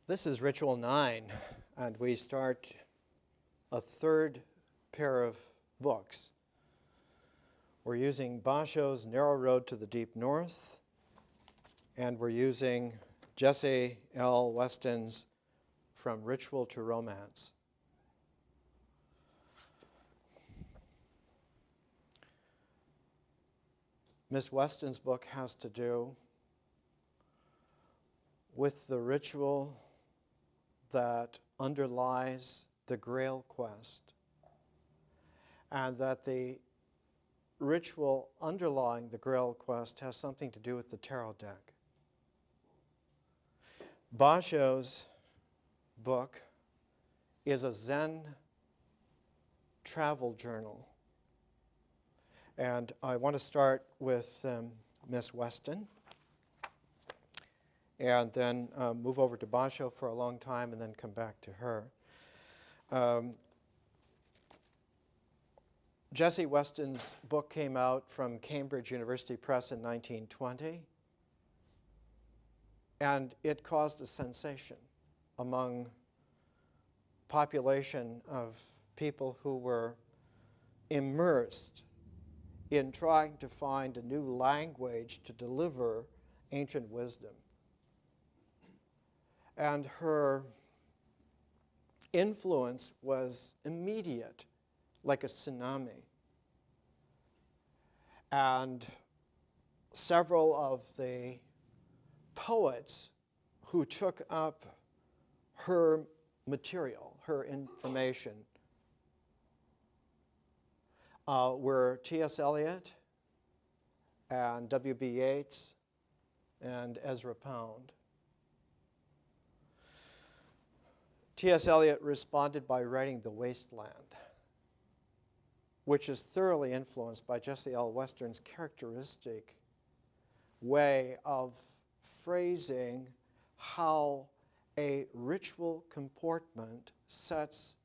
This is Ritual 9, and we start a third pair of books. We're using Basho's Narrow Road to the Deep North, and we're using Jesse L. Weston's From Ritual to Romance. Miss Weston's book has to do with the ritual that underlies the Grail quest, and that the ritual underlying the Grail quest has something to do with the tarot deck. Basho's book is a Zen travel journal, and I want to start with Miss Weston, and then move over to Basho for a long time and then come back to her. Jesse Weston's book came out from Cambridge University Press in 1920, and it caused a sensation among population of people who were immersed in trying to find a new language to deliver ancient wisdom. And her influence was immediate, like a tsunami. And several of the poets who took up her material, her information, were T.S. Eliot and W.B. Yeats and Ezra Pound. T.S. Eliot responded by writing The Waste Land, which is thoroughly influenced by Jesse L. Weston's characteristic way of phrasing how a ritual comportment sets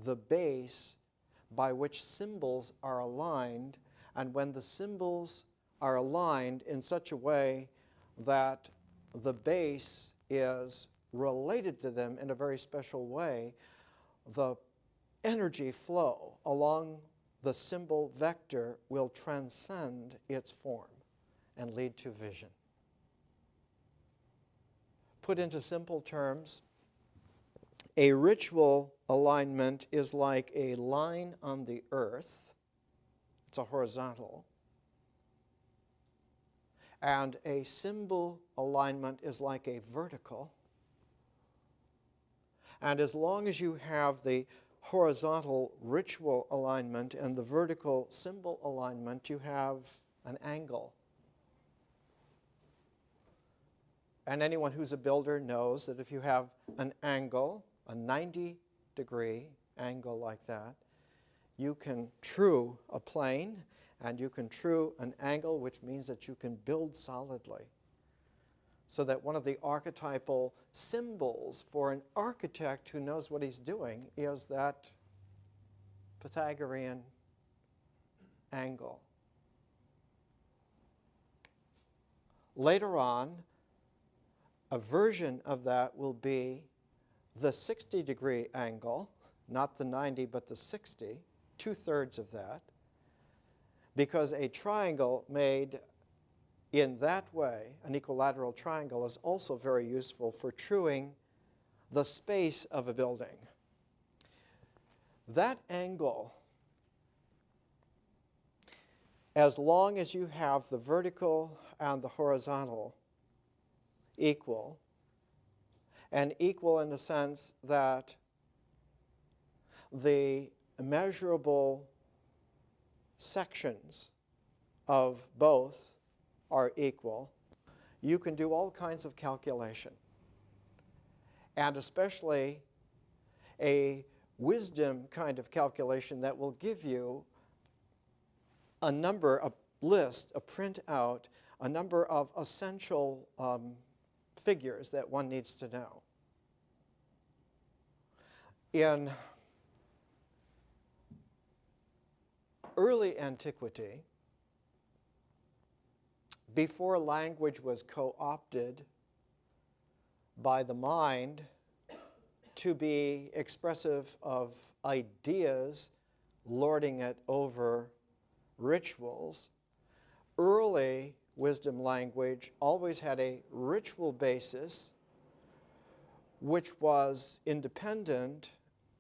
the base by which symbols are aligned, and when the symbols are aligned in such a way that the base is related to them in a very special way, the energy flow along the symbol vector will transcend its form and lead to vision. Put into simple terms, a ritual alignment is like a line on the earth. It's a horizontal. And a symbol alignment is like a vertical. And as long as you have the horizontal ritual alignment and the vertical symbol alignment, you have an angle. And anyone who's a builder knows that if you have an angle, a 90-degree angle like that, you can true a plane, and you can true an angle, which means that you can build solidly. So that one of the archetypal symbols for an architect who knows what he's doing is that Pythagorean angle. Later on, a version of that will be the 60-degree angle, not the 90, but the 60, 2/3 of that, because a triangle made in that way, an equilateral triangle, is also very useful for truing the space of a building. That angle, as long as you have the vertical and the horizontal equal, and equal in the sense that the measurable sections of both are equal, you can do all kinds of calculation. And especially a wisdom kind of calculation that will give you a number, a list, a printout, a number of essential figures that one needs to know. In early antiquity, before language was co-opted by the mind to be expressive of ideas, lording it over rituals. Early wisdom language always had a ritual basis which was independent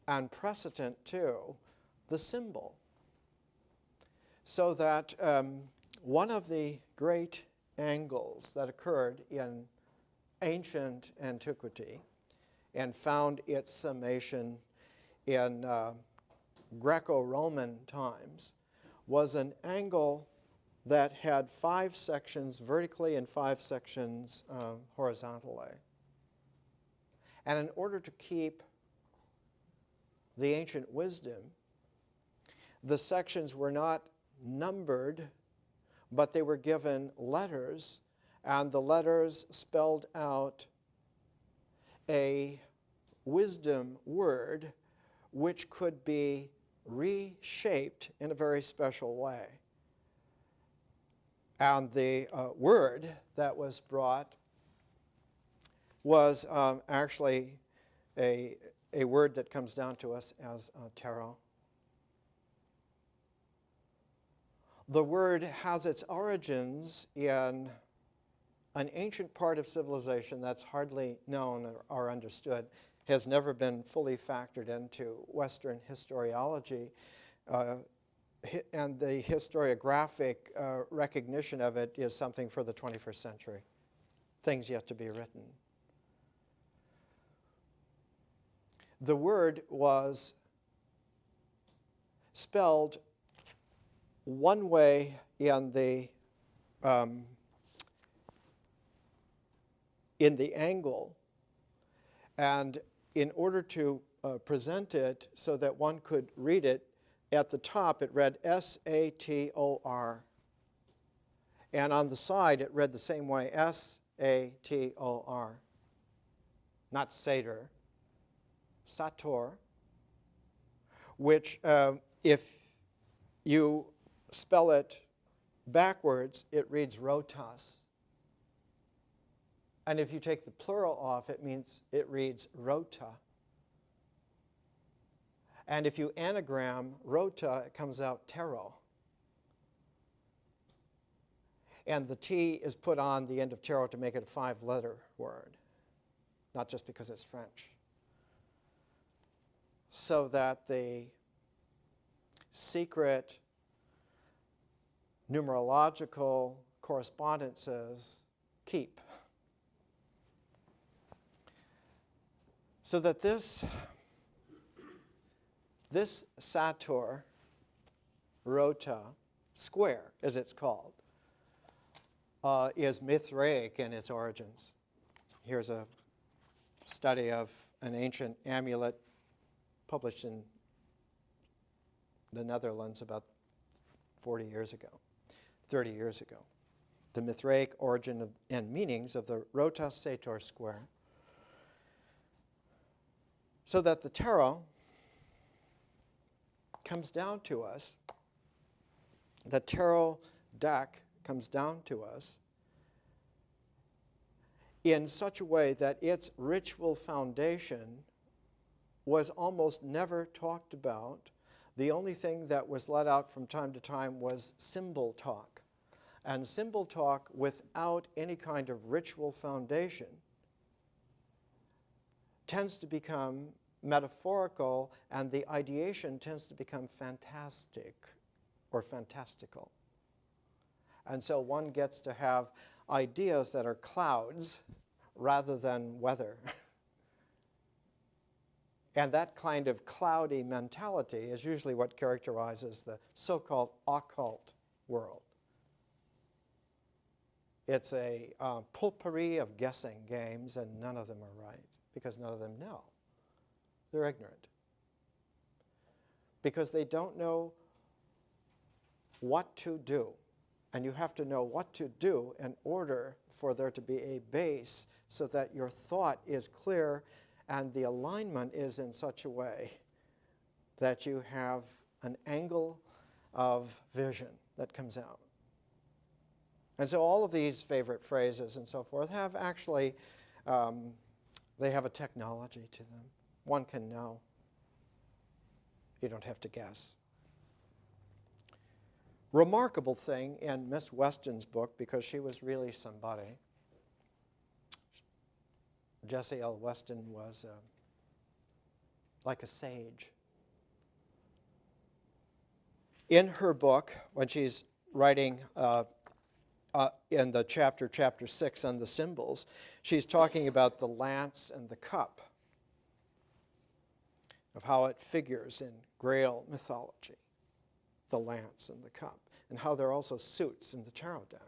and precedent to the symbol. So that one of the great angles that occurred in ancient antiquity and found its summation in Greco-Roman times was an angle that had 5 sections vertically and 5 sections horizontally. And in order to keep the ancient wisdom, the sections were not numbered, but they were given letters, and the letters spelled out a wisdom word which could be reshaped in a very special way. And the word that was brought was actually a word that comes down to us as tarot. The word has its origins in an ancient part of civilization that's hardly known or understood, has never been fully factored into Western historiology, and the historiographic recognition of it is something for the 21st century. Things yet to be written. The word was spelled one way in the angle, and in order to present it so that one could read it, at the top it read S-A-T-O-R, and on the side it read the same way, S-A-T-O-R, not Sator, Sator, which if you spell it backwards, it reads rotas. And if you take the plural off, it means it reads rota. And if you anagram rota, it comes out tarot. And the T is put on the end of tarot to make it a 5-letter word, not just because it's French. So that the secret numerological correspondences keep. So that this Sator, rota, square as it's called, is Mithraic in its origins. Here's a study of an ancient amulet published in the Netherlands about 40 years ago, 30 years ago. The Mithraic origin and meanings of the rota sator square. So that the tarot comes down to us, the tarot deck comes down to us in such a way that its ritual foundation was almost never talked about. The only thing that was let out from time to time was symbol talk. And symbol talk without any kind of ritual foundation tends to become metaphorical, and the ideation tends to become fantastic or fantastical. And so one gets to have ideas that are clouds rather than weather. And that kind of cloudy mentality is usually what characterizes the so-called occult world. It's a potpourri of guessing games, and none of them are right, because none of them know. They're ignorant. Because they don't know what to do. And you have to know what to do in order for there to be a base so that your thought is clear and the alignment is in such a way that you have an angle of vision that comes out. And so all of these favorite phrases and so forth have actually, they have a technology to them. one can know. You don't have to guess. Remarkable thing in Miss Weston's book, because she was really somebody. Jessie L. Weston was like a sage. In her book, when she's writing in the chapter 6 on the symbols, she's talking about the lance and the cup, of how it figures in Grail mythology, the lance and the cup, and how they're also suits in the tarot deck.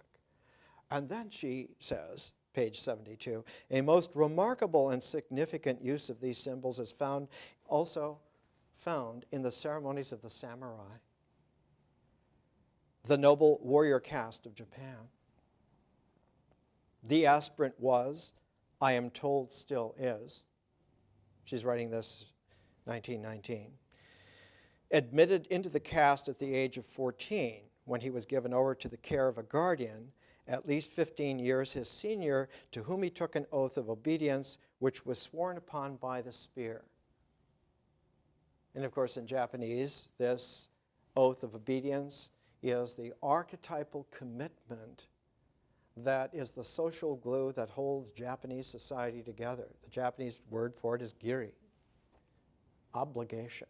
And then she says, page 72, a most remarkable and significant use of these symbols is also found in the ceremonies of the samurai, the noble warrior caste of Japan. The aspirant was, I am told still is, she's writing this 1919, admitted into the caste at the age of 14 when he was given over to the care of a guardian, at least 15 years his senior, to whom he took an oath of obedience, which was sworn upon by the spear. And of course, in Japanese, this oath of obedience is the archetypal commitment that is the social glue that holds Japanese society together. The Japanese word for it is giri, obligation.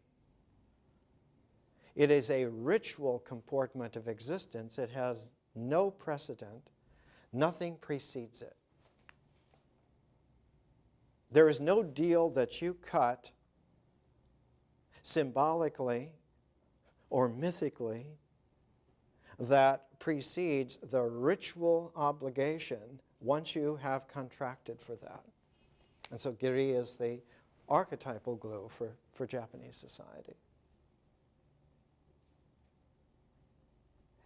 It is a ritual comportment of existence. It has no precedent. Nothing precedes it. There is no deal that you cut symbolically or mythically that precedes the ritual obligation once you have contracted for that. And so giri is the archetypal glue for Japanese society.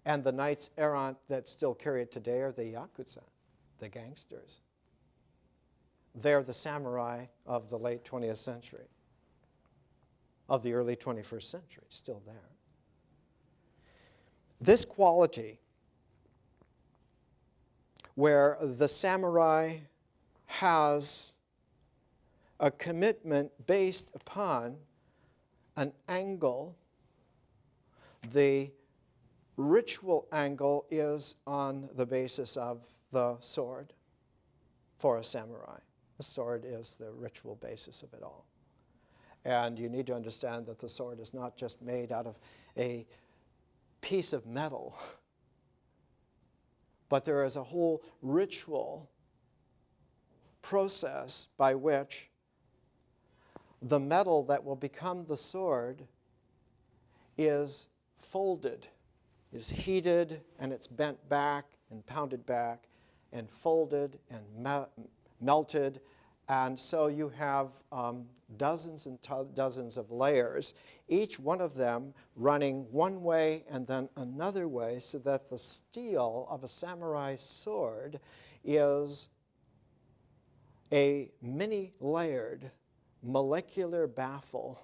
And the knights errant that still carry it today are the yakuza, the gangsters. They're the samurai of the late 20th century, of the early 21st century, still there. This quality, where the samurai has a commitment based upon an angle, the ritual angle is on the basis of the sword for a samurai. The sword is the ritual basis of it all. And you need to understand that the sword is not just made out of a piece of metal, but there is a whole ritual process by which the metal that will become the sword is folded, is heated, and it's bent back and pounded back and folded and melted. And so you have dozens and dozens of layers, each one of them running one way and then another way, so that the steel of a samurai sword is a many-layered molecular baffle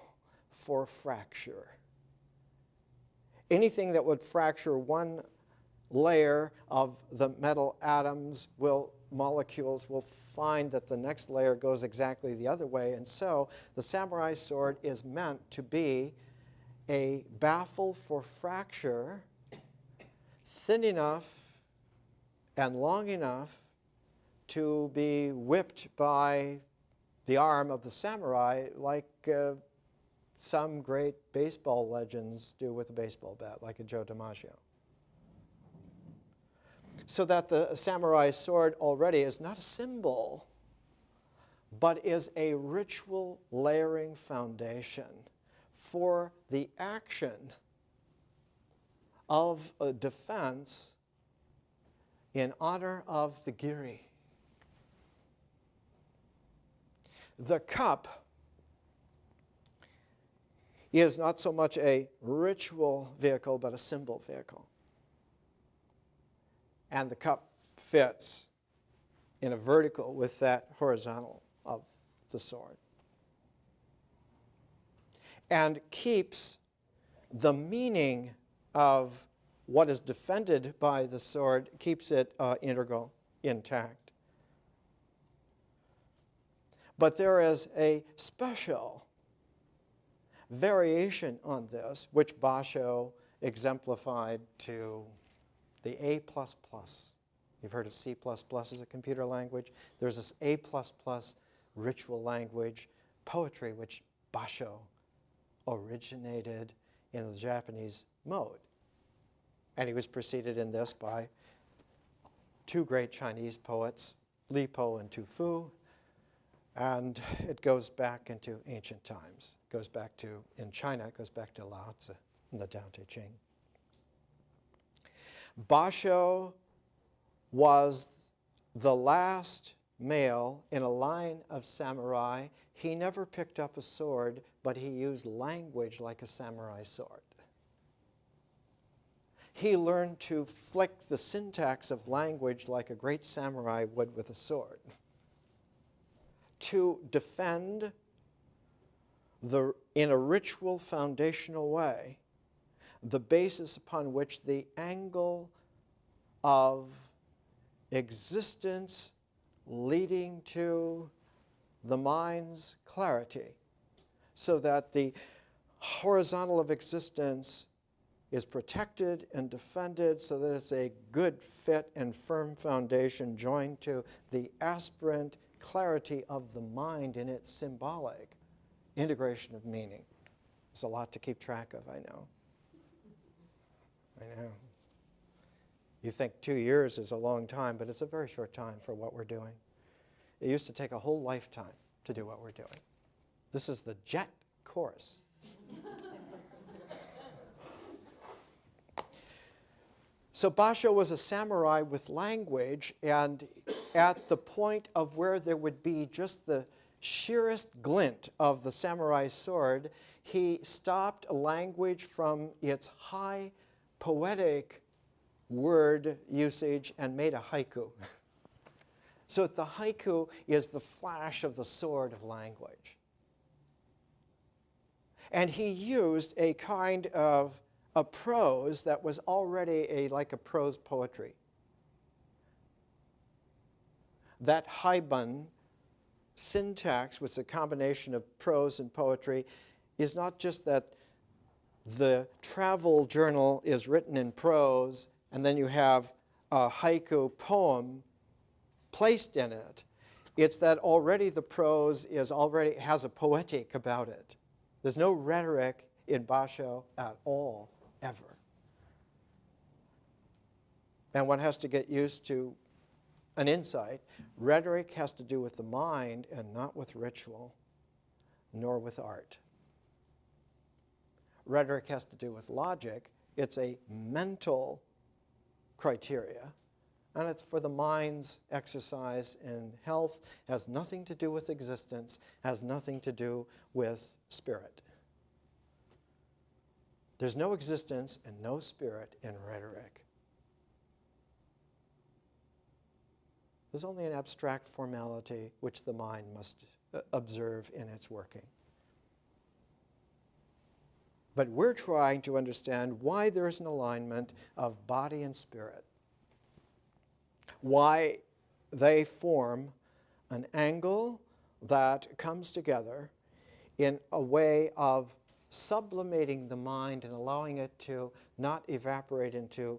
for fracture. Anything that would fracture one layer of the metal atoms molecules will find that the next layer goes exactly the other way. And so the samurai sword is meant to be a baffle for fracture, thin enough and long enough to be whipped by the arm of the samurai, like some great baseball legends do with a baseball bat, like a Joe DiMaggio. So that the samurai sword already is not a symbol, but is a ritual layering foundation for the action of a defense in honor of the giri. The cup is not so much a ritual vehicle, but a symbol vehicle. And the cup fits in a vertical with that horizontal of the sword. And keeps the meaning of what is defended by the sword, keeps it integral, intact. But there is a special variation on this, which Basho exemplified to the A++. You've heard of C++ as a computer language. There's this A++ ritual language poetry, which Basho originated in the Japanese mode. And he was preceded in this by two great Chinese poets, Li Po and Tu Fu, and it goes back into ancient times. It goes back to, in China, it goes back to Lao Tzu in the Tao Te Ching. Basho was the last male in a line of samurai. He never picked up a sword, but he used language like a samurai sword. He learned to flick the syntax of language like a great samurai would with a sword, to defend in a ritual foundational way the basis upon which the angle of existence leading to the mind's clarity, so that the horizontal of existence is protected and defended so that it's a good fit and firm foundation joined to the aspirant clarity of the mind in its symbolic integration of meaning. It's a lot to keep track of, I know. I know. You think 2 years is a long time, but it's a very short time for what we're doing. It used to take a whole lifetime to do what we're doing. This is the jet course. So Basho was a samurai with language, and at the point of where there would be just the sheerest glint of the samurai sword, he stopped language from its high poetic word usage and made a haiku. So the haiku is the flash of the sword of language. And he used a kind of a prose that was already like a prose poetry. That haibun syntax, which is a combination of prose and poetry, is not just that the travel journal is written in prose and then you have a haiku poem placed in it. It's that already the prose has a poetic about it. There's no rhetoric in Basho at all, ever. And one has to get used to an insight. Rhetoric has to do with the mind and not with ritual, nor with art. Rhetoric has to do with logic. It's a mental criteria, and it's for the mind's exercise in health, has nothing to do with existence, has nothing to do with spirit. There's no existence and no spirit in rhetoric. There's only an abstract formality which the mind must observe in its working. But we're trying to understand why there is an alignment of body and spirit, why they form an angle that comes together in a way of sublimating the mind and allowing it to not evaporate into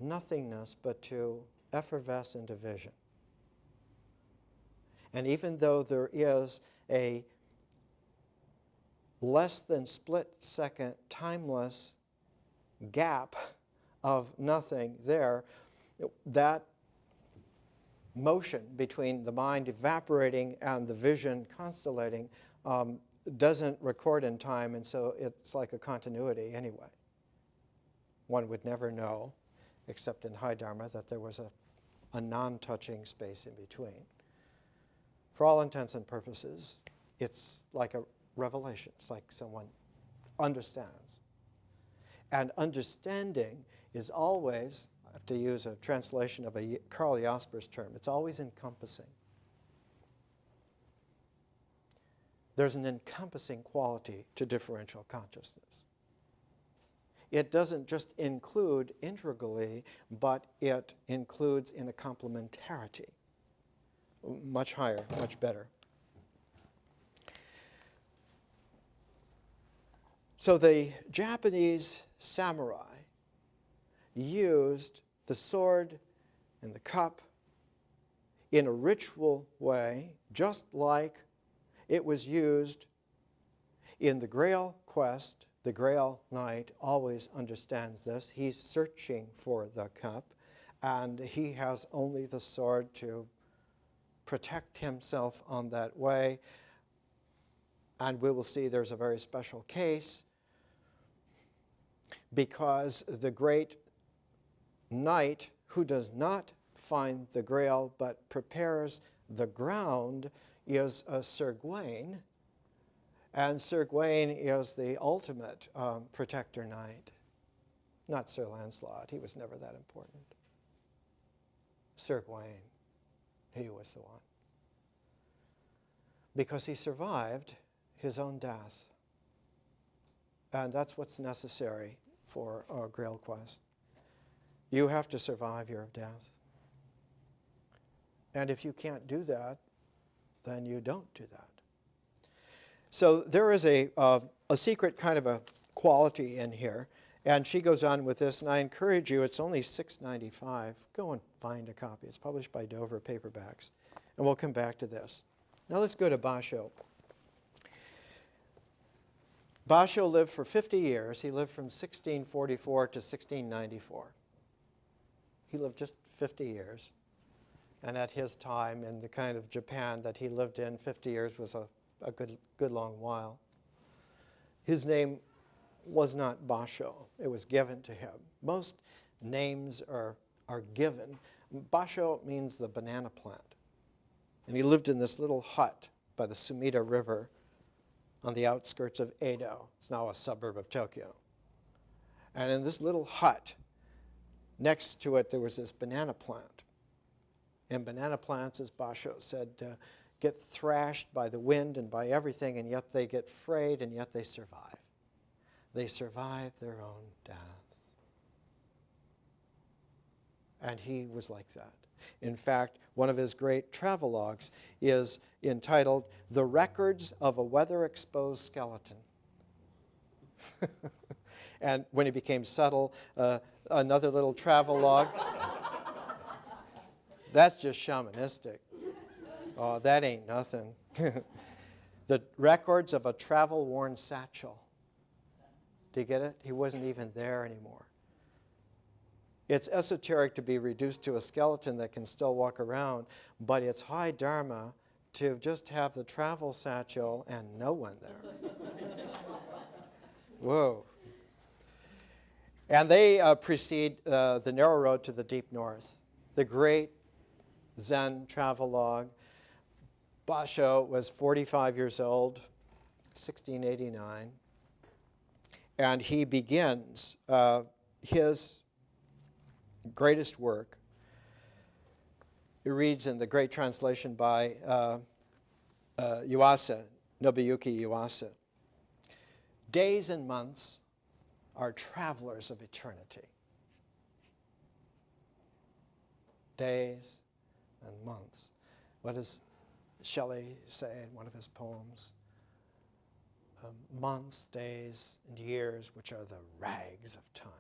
nothingness, but to effervesce into vision. And even though there is a less than split-second timeless gap of nothing there, that motion between the mind evaporating and the vision constellating doesn't record in time, and so it's like a continuity anyway. One would never know, except in High Dharma, that there was a non-touching space in between. For all intents and purposes, it's like a revelation. It's like someone understands. And understanding is always, I have to use a translation of a Karl Jasper's term, it's always encompassing. There's an encompassing quality to differential consciousness. It doesn't just include integrally, but it includes in a complementarity. Much higher, much better. So the Japanese samurai used the sword and the cup in a ritual way, just like it was used in the Grail quest. The Grail Knight always understands this. He's searching for the cup, and he has only the sword to protect himself on that way. And we will see there's a very special case, because the great knight who does not find the Grail but prepares the ground is Sir Gawain. And Sir Gawain is the ultimate protector knight, not Sir Lancelot. He was never that important. Sir Gawain, he was the one. Because he survived his own death. And that's what's necessary for a Grail quest. You have to survive your death. And if you can't do that, then you don't do that. So there is a secret kind of a quality in here. And she goes on with this, and I encourage you, it's only $6.95. Go and find a copy. It's published by Dover Paperbacks. And we'll come back to this. Now let's go to Basho. Basho lived for 50 years. He lived from 1644 to 1694. He lived just 50 years. And at his time, in the kind of Japan that he lived in, 50 years was a good long while. His name was not Basho. It was given to him. Most names are given. Basho means the banana plant. And he lived in this little hut by the Sumida River on the outskirts of Edo. It's now a suburb of Tokyo. And in this little hut, next to it, there was this banana plant. And banana plants, as Basho said, get thrashed by the wind and by everything, and yet they get frayed, and yet they survive. They survive their own death. And he was like that. In fact, one of his great travelogues is entitled, "The Records of a Weather-Exposed Skeleton." And when he became subtle, another little travelogue. That's just shamanistic. Oh, that ain't nothing. The records of a travel-worn satchel. Do you get it? He wasn't even there anymore. It's esoteric to be reduced to a skeleton that can still walk around, but it's high dharma to just have the travel satchel and no one there. Whoa. And they precede the narrow road to the deep north. The great Zen travelogue. Basho was 45 years old, 1689. And he begins his greatest work. He reads in the great translation by Nobuyuki Yuasa. Days and months are travelers of eternity. Days and months. What does Shelley say in one of his poems? Months, days, and years, which are the rags of time.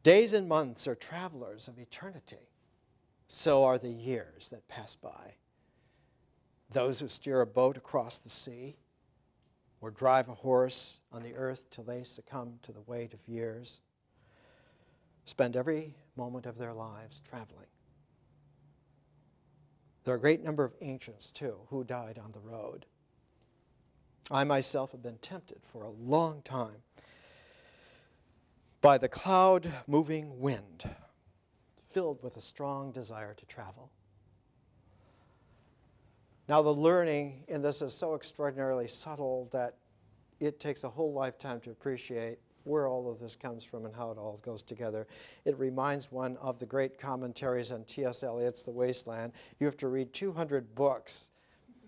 Days and months are travelers of eternity. So are the years that pass by. Those who steer a boat across the sea or drive a horse on the earth till they succumb to the weight of years spend every moment of their lives traveling. There are a great number of ancients, too, who died on the road. I myself have been tempted for a long time by the cloud-moving wind, filled with a strong desire to travel. Now, the learning in this is so extraordinarily subtle that it takes a whole lifetime to appreciate where all of this comes from and how it all goes together. It reminds one of the great commentaries on T.S. Eliot's The Wasteland. You have to read 200 books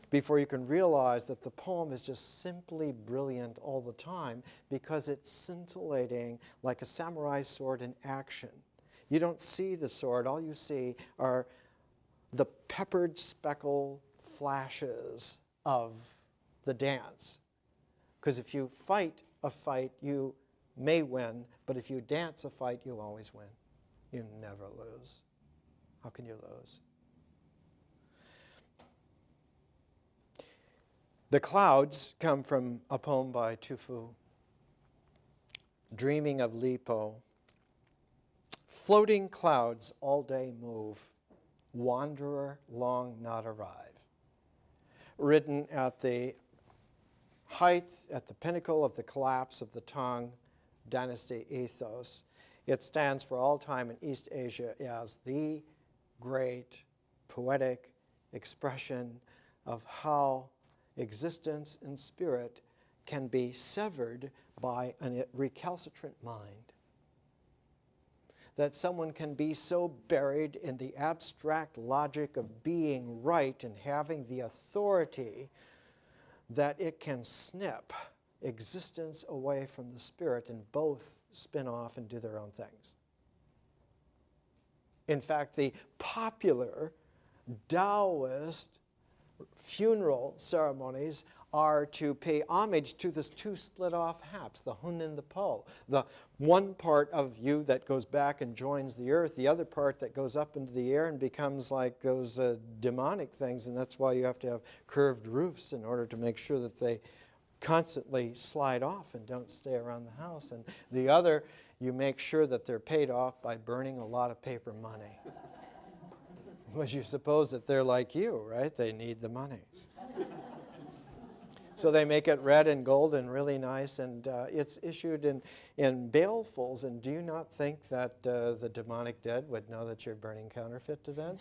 before you can realize that the poem is just simply brilliant all the time because it's scintillating like a samurai sword in action. You don't see the sword. All you see are the peppered speckle flashes of the dance. Because if you fight a fight, you may win, but if you dance a fight, you always win. You never lose. How can you lose? The clouds come from a poem by Tu Fu, Dreaming of Li Po. Floating clouds all day move, wanderer long not arrive. Written at the height, at the pinnacle of the collapse of the Tang dynasty ethos. It stands for all time in East Asia as the great poetic expression of how existence and spirit can be severed by a recalcitrant mind. That someone can be so buried in the abstract logic of being right and having the authority that it can snip existence away from the spirit and both spin off and do their own things. In fact, the popular Taoist funeral ceremonies are to pay homage to this two split off halves, the Hun and the Po. The one part of you that goes back and joins the earth, the other part that goes up into the air and becomes like those demonic things, and that's why you have to have curved roofs in order to make sure that they constantly slide off and don't stay around the house. And the other, you make sure that they're paid off by burning a lot of paper money. Because you suppose that they're like you, right? They need the money. So they make it red and gold and really nice, and it's issued in balefuls. And do you not think that the demonic dead would know that you're burning counterfeit to them?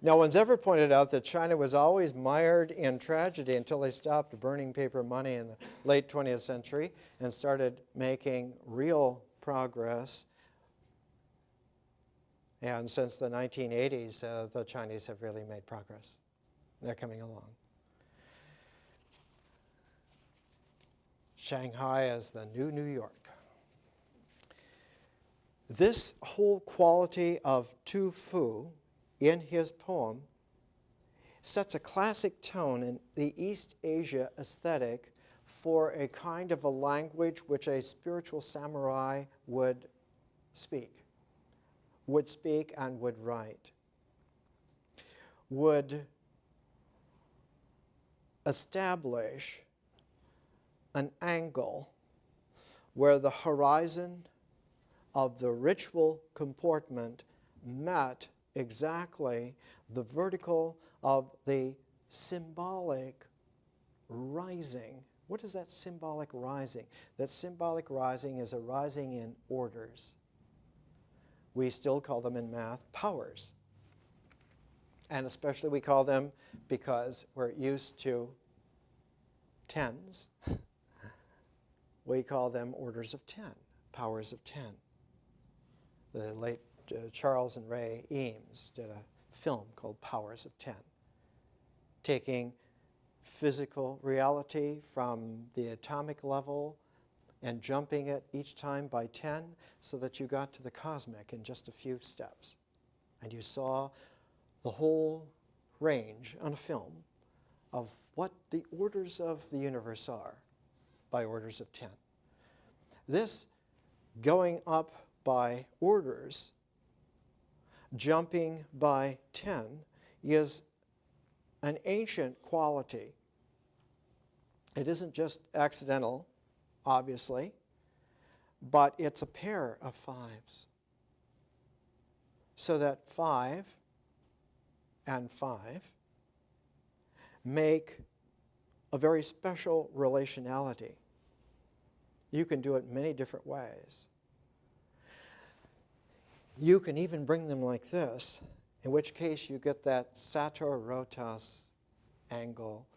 No one's ever pointed out that China was always mired in tragedy until they stopped burning paper money in the late 20th century and started making real progress. And since the 1980s, the Chinese have really made progress. They're coming along. Shanghai is the new New York. This whole quality of Tu Fu in his poem sets a classic tone in the East Asia aesthetic for a kind of a language which a spiritual samurai would speak and would write, would establish an angle where the horizon of the ritual comportment met exactly the vertical of the symbolic rising. What is that symbolic rising? That symbolic rising is a rising in orders. We still call them in math powers. And especially we call them, because we're used to tens, we call them orders of 10, powers of 10. The late Charles and Ray Eames did a film called Powers of 10, taking physical reality from the atomic level and jumping it each time by 10 so that you got to the cosmic in just a few steps. And you saw the whole range on a film of what the orders of the universe are by orders of 10. This going up by orders, jumping by 10, is an ancient quality. It isn't just accidental, obviously, but it's a pair of fives. So that 5 and 5 make a very special relationality. You can do it many different ways. You can even bring them like this, in which case you get that Sator Rotas angle,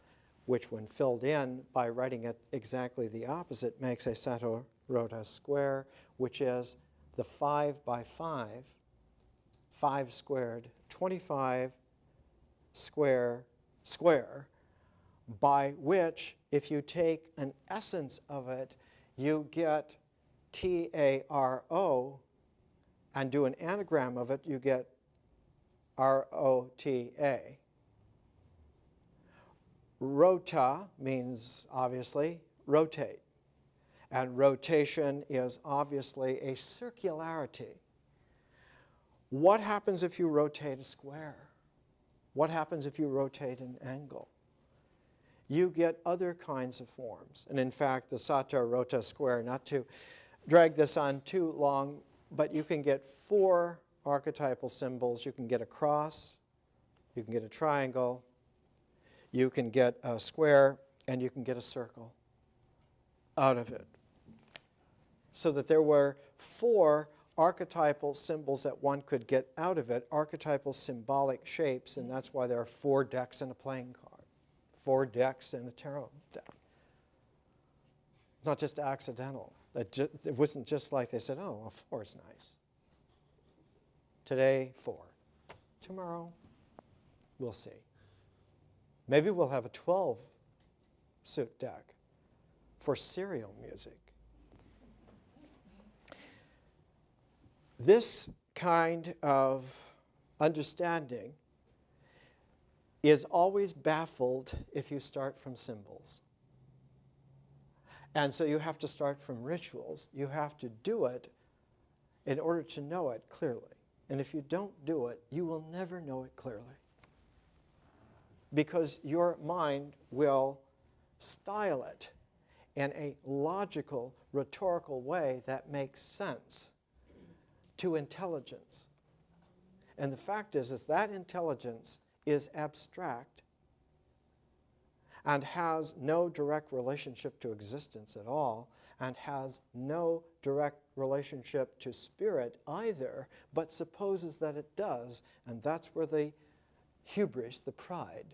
which when filled in by writing it exactly the opposite makes a Sator Rotas square, which is the 5 by 5, 5 squared, 25 square, by which, if you take an essence of it, you get TARO, and do an anagram of it, you get ROTA. Rota means, obviously, rotate. And rotation is obviously a circularity. What happens if you rotate a square? What happens if you rotate an angle? You get other kinds of forms. And in fact, the Sata Rota square, not to drag this on too long, but you can get 4 archetypal symbols. You can get a cross, you can get a triangle, you can get a square, and you can get a circle out of it. So that there were 4 archetypal symbols that one could get out of it, archetypal symbolic shapes, and that's why there are 4 decks in a playing card, 4 decks in a tarot deck. It's not just accidental. It wasn't just like they said, oh, well, 4 is nice. Today, 4. Tomorrow, we'll see. Maybe we'll have a 12-suit deck for serial music. This kind of understanding is always baffled if you start from symbols. And so you have to start from rituals. You have to do it in order to know it clearly. And if you don't do it, you will never know it clearly. Because your mind will style it in a logical, rhetorical way that makes sense to intelligence. And the fact is that intelligence is abstract and has no direct relationship to existence at all, and has no direct relationship to spirit either, but supposes that it does, and that's where the hubris, the pride,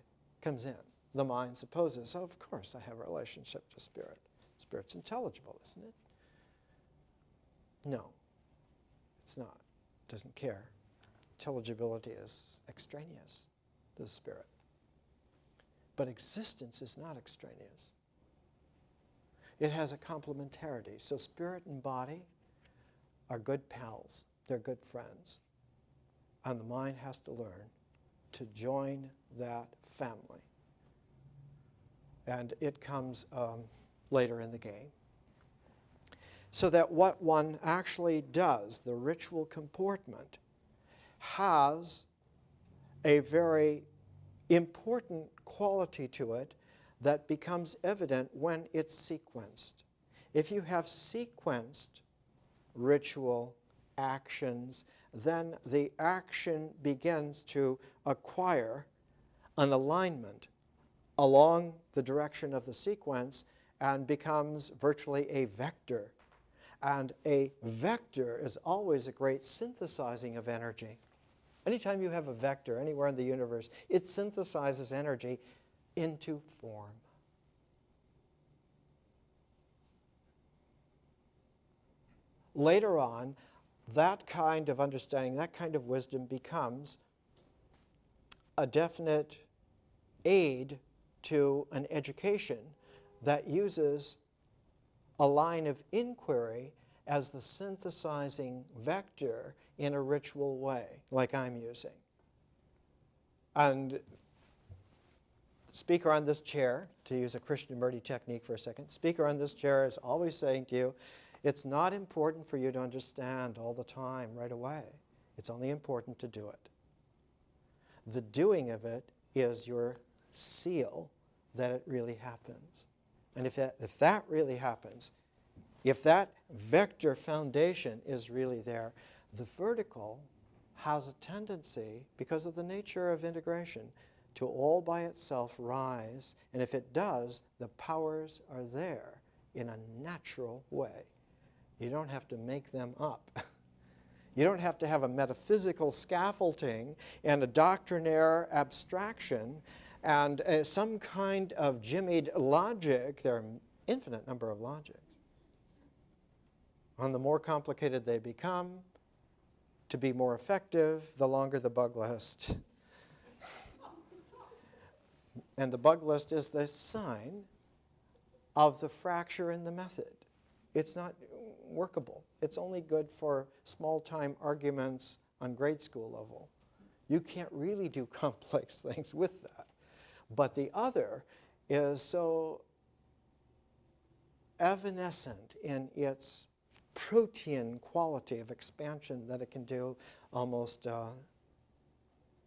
comes in. The mind supposes, oh, of course I have a relationship to spirit. Spirit's intelligible, isn't it? No, it's not. It doesn't care. Intelligibility is extraneous to the spirit. But existence is not extraneous. It has a complementarity. So spirit and body are good pals. They're good friends. And the mind has to learn to join that family. And it comes later in the game. So that what one actually does, the ritual comportment, has a very important quality to it that becomes evident when it's sequenced. If you have sequenced ritual actions, then the action begins to acquire an alignment along the direction of the sequence and becomes virtually a vector. And a vector is always a great synthesizing of energy. Anytime you have a vector anywhere in the universe, it synthesizes energy into form. Later on, that kind of understanding, that kind of wisdom becomes a definite aid to an education that uses a line of inquiry as the synthesizing vector in a ritual way, like I'm using. And the speaker on this chair, to use a Krishnamurti technique for a second, speaker on this chair is always saying to you, it's not important for you to understand all the time right away. It's only important to do it. The doing of it is your seal that it really happens. And if that really happens, if that vector foundation is really there, the vertical has a tendency, because of the nature of integration, to all by itself rise. And if it does, the powers are there in a natural way. You don't have to make them up. You don't have to have a metaphysical scaffolding and a doctrinaire abstraction and some kind of jimmied logic. There are an infinite number of logics. And the more complicated they become, to be more effective, the longer the bug list. And the bug list is the sign of the fracture in the method. It's not workable. It's only good for small-time arguments on grade school level. You can't really do complex things with that. But the other is so evanescent in its protean quality of expansion that it can do almost,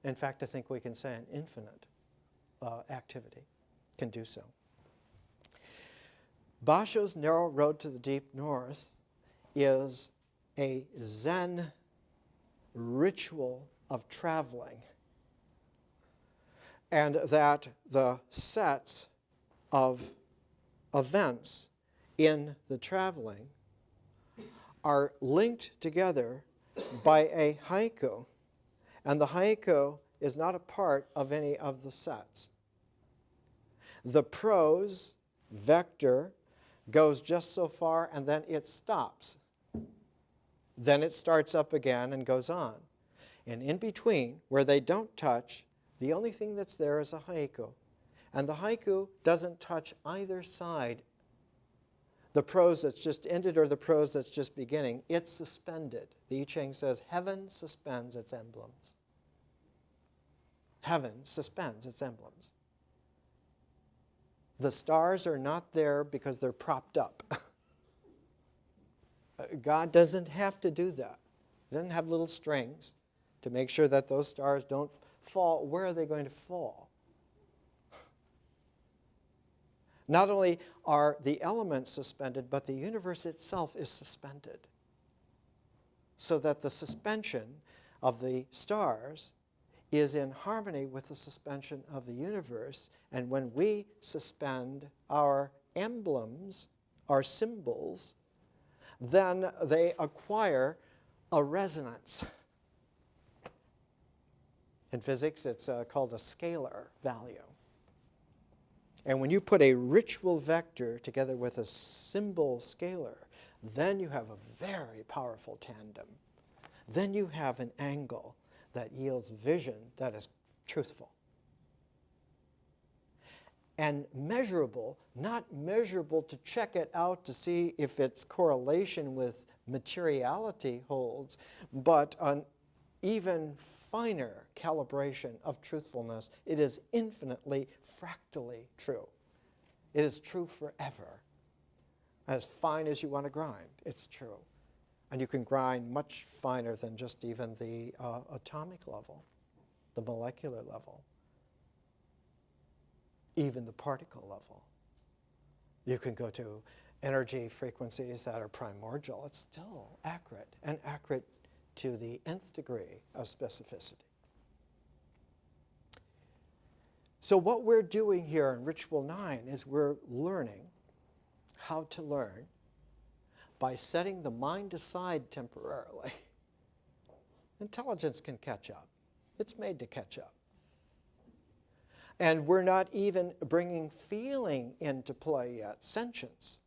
in fact, I think we can say an infinite activity can do so. Basho's narrow road to the deep north is a Zen ritual of traveling, and that the sets of events in the traveling are linked together by a haiku, and the haiku is not a part of any of the sets. The prose vector goes just so far and then it stops. Then it starts up again and goes on. And in between, where they don't touch, the only thing that's there is a haiku. And the haiku doesn't touch either side, the prose that's just ended or the prose that's just beginning. It's suspended. The I Ching says, heaven suspends its emblems. Heaven suspends its emblems. The stars are not there because they're propped up. God doesn't have to do that. He doesn't have little strings to make sure that those stars don't fall. Where are they going to fall? Not only are the elements suspended, but the universe itself is suspended. So that the suspension of the stars is in harmony with the suspension of the universe. And when we suspend our emblems, our symbols, then they acquire a resonance. In physics, it's called a scalar value. And when you put a ritual vector together with a symbol scalar, then you have a very powerful tandem. Then you have an angle that yields vision that is truthful. And measurable, not measurable to check it out to see if its correlation with materiality holds, but an even finer calibration of truthfulness. It is infinitely, fractally true. It is true forever. As fine as you want to grind, it's true. And you can grind much finer than just even the atomic level, the molecular level, even the particle level. You can go to energy frequencies that are primordial. It's still accurate, and accurate to the nth degree of specificity. So what we're doing here in Ritual 9 is we're learning how to learn by setting the mind aside temporarily. Intelligence can catch up. It's made to catch up. And we're not even bringing feeling into play yet, sentience.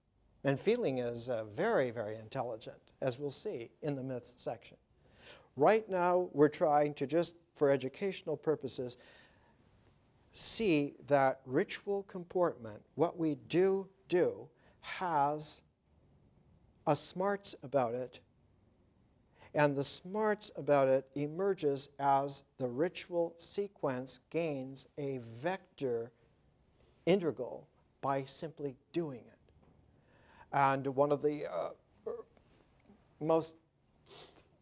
And feeling is very, very intelligent, as we'll see in the myth section. Right now, we're trying to just, for educational purposes, see that ritual comportment, what we do, has a smarts about it, and the smarts about it emerges as the ritual sequence gains a vector integral by simply doing it. And one of the most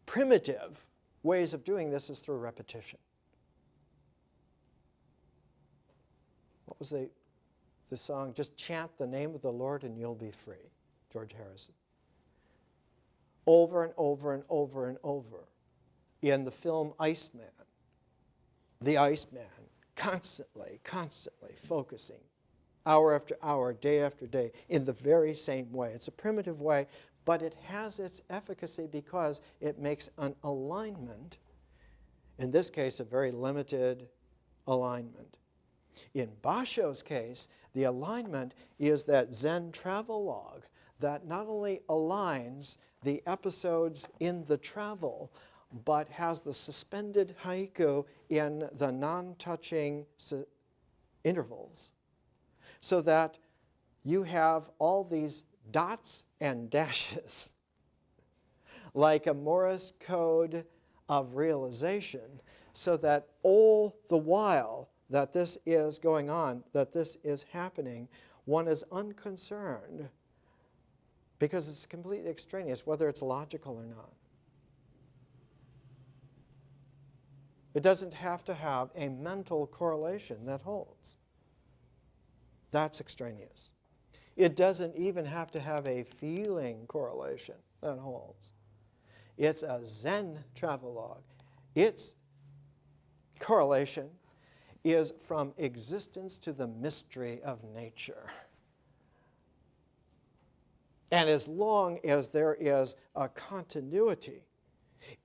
primitive ways of doing this is through repetition. What was the song? Just chant the name of the Lord and you'll be free. George Harrison. Over and over and over and over. In the film Iceman, the Iceman constantly focusing, hour after hour, day after day, in the very same way. It's a primitive way, but it has its efficacy because it makes an alignment, in this case, a very limited alignment. In Basho's case, the alignment is that Zen travelogue that not only aligns the episodes in the travel, but has the suspended haiku in the non-touching intervals, so that you have all these dots and dashes, like a Morse code of realization, so that all the while that this is going on, that this is happening, one is unconcerned because it's completely extraneous, whether it's logical or not. It doesn't have to have a mental correlation that holds. That's extraneous. It doesn't even have to have a feeling correlation that holds. It's a Zen travelogue. Its correlation is from existence to the mystery of nature. And as long as there is a continuity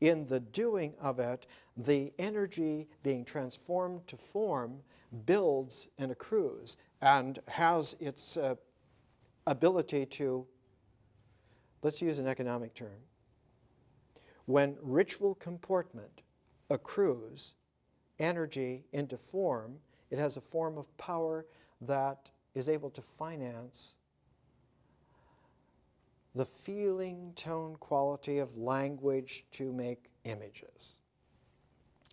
in the doing of it, the energy being transformed to form builds and accrues and has its ability to, let's use an economic term. When ritual comportment accrues energy into form, it has a form of power that is able to finance the feeling, tone, quality of language to make images,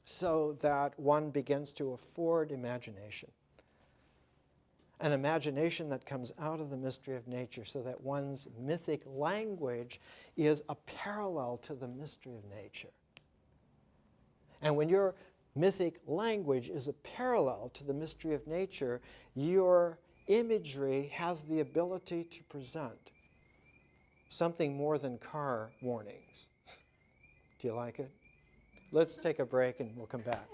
so that one begins to afford imagination. An imagination that comes out of the mystery of nature, so that one's mythic language is a parallel to the mystery of nature. And when your mythic language is a parallel to the mystery of nature, your imagery has the ability to present something more than car warnings. Do you like it? Let's take a break and we'll come back.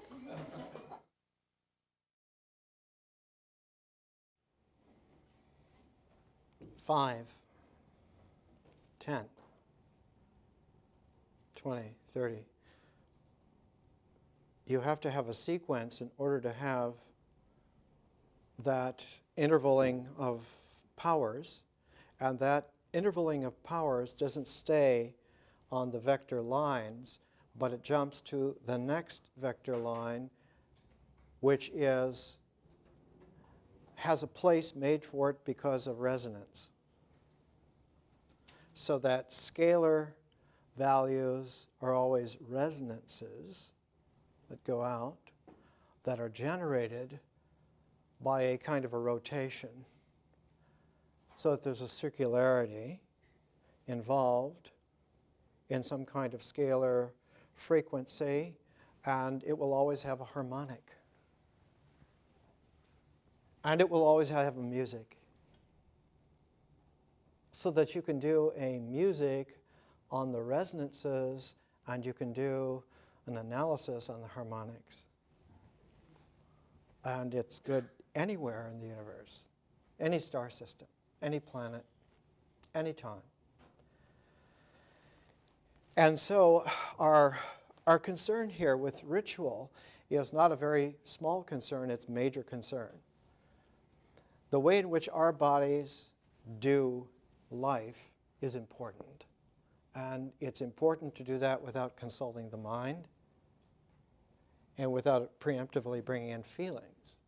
5, 10, 20, 30. You have to have a sequence in order to have that intervaling of powers, and that intervaling of powers doesn't stay on the vector lines, but it jumps to the next vector line, which has a place made for it because of resonance. So that scalar values are always resonances that go out, that are generated by a kind of a rotation, so that there's a circularity involved in some kind of scalar frequency, and it will always have a harmonic. And it will always have a music, so that you can do a music on the resonances and you can do an analysis on the harmonics. And it's good anywhere in the universe, any star system, any planet, any time. And so our concern here with ritual is not a very small concern, it's major concern. The way in which our bodies do life is important. And it's important to do that without consulting the mind and without preemptively bringing in feelings.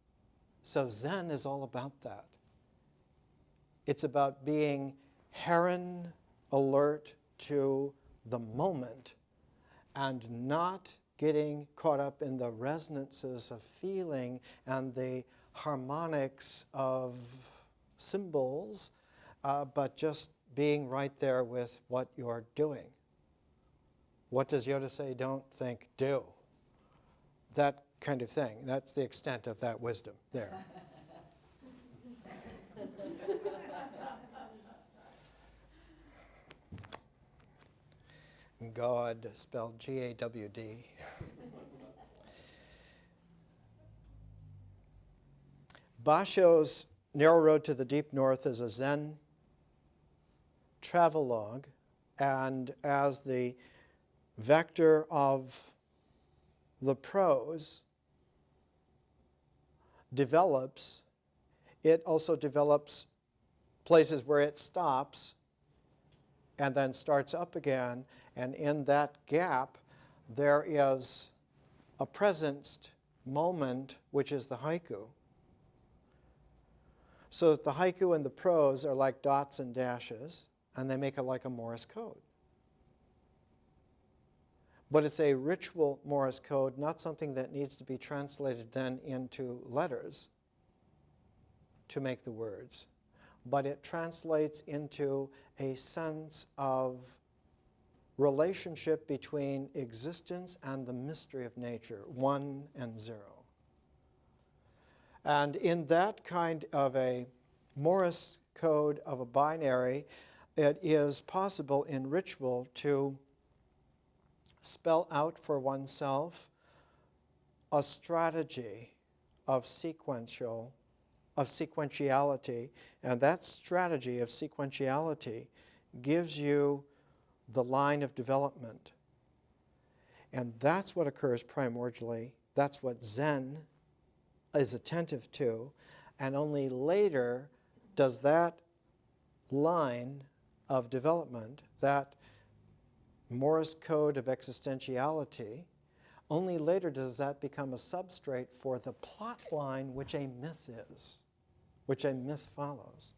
So Zen is all about that. It's about being heron alert to the moment and not getting caught up in the resonances of feeling and the harmonics of symbols, but just being right there with what you're doing. What does Yoda say? Don't think, do. That kind of thing. That's the extent of that wisdom there. God, spelled G-A-W-D. Basho's Narrow Road to the Deep North is a Zen travelogue, and as the vector of the prose develops, it also develops places where it stops and then starts up again, and in that gap there is a presenced moment, which is the haiku. So that the haiku and the prose are like dots and dashes, and they make it like a Morse code. But it's a ritual Morse code, not something that needs to be translated then into letters to make the words. But it translates into a sense of relationship between existence and the mystery of nature, 1 and 0. And in that kind of a Morse code of a binary, it is possible in ritual to spell out for oneself a strategy of sequentiality, and that strategy of sequentiality gives you the line of development. And that's what occurs primordially. That's what Zen is attentive to, and only later does that line of development, that Morse code of existentiality, only later does that become a substrate for the plot line which a myth is, which a myth follows.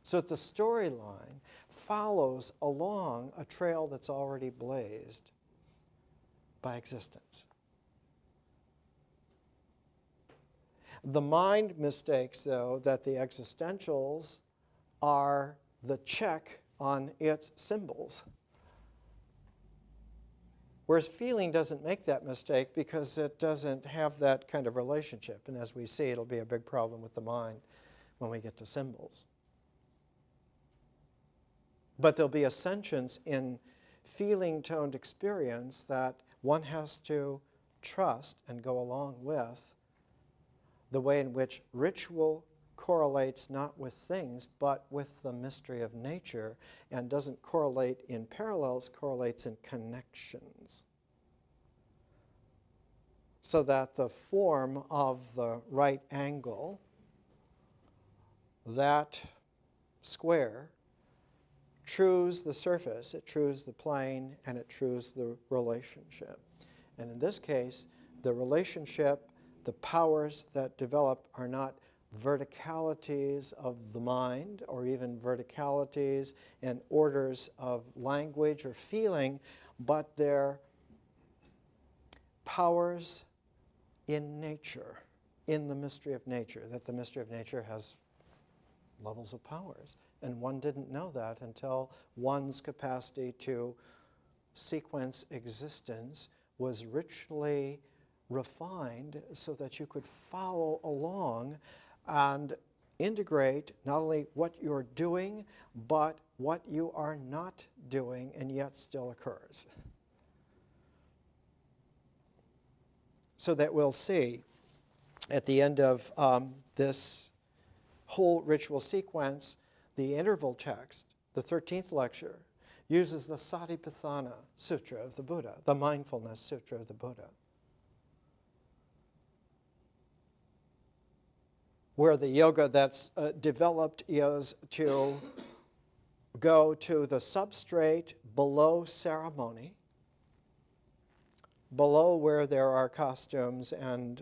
So that the storyline follows along a trail that's already blazed by existence. The mind mistakes, though, that the existentials are the check on its symbols. Whereas feeling doesn't make that mistake because it doesn't have that kind of relationship. And as we see, it'll be a big problem with the mind when we get to symbols. But there'll be a sentience in feeling-toned experience that one has to trust and go along with, the way in which ritual correlates not with things, but with the mystery of nature, and doesn't correlate in parallels, correlates in connections. So that the form of the right angle, that square, trues the surface, it trues the plane, and it trues the relationship. And in this case, the relationship, the powers that develop are not verticalities of the mind or even verticalities and orders of language or feeling, but they're powers in nature, in the mystery of nature, that the mystery of nature has levels of powers. And one didn't know that until one's capacity to sequence existence was richly refined so that you could follow along and integrate not only what you're doing, but what you are not doing and yet still occurs. So that we'll see at the end of this whole ritual sequence, the interval text, the 13th lecture, uses the Satipatthana Sutra of the Buddha, the Mindfulness Sutra of the Buddha, where the yoga that's developed is to go to the substrate below ceremony, below where there are costumes and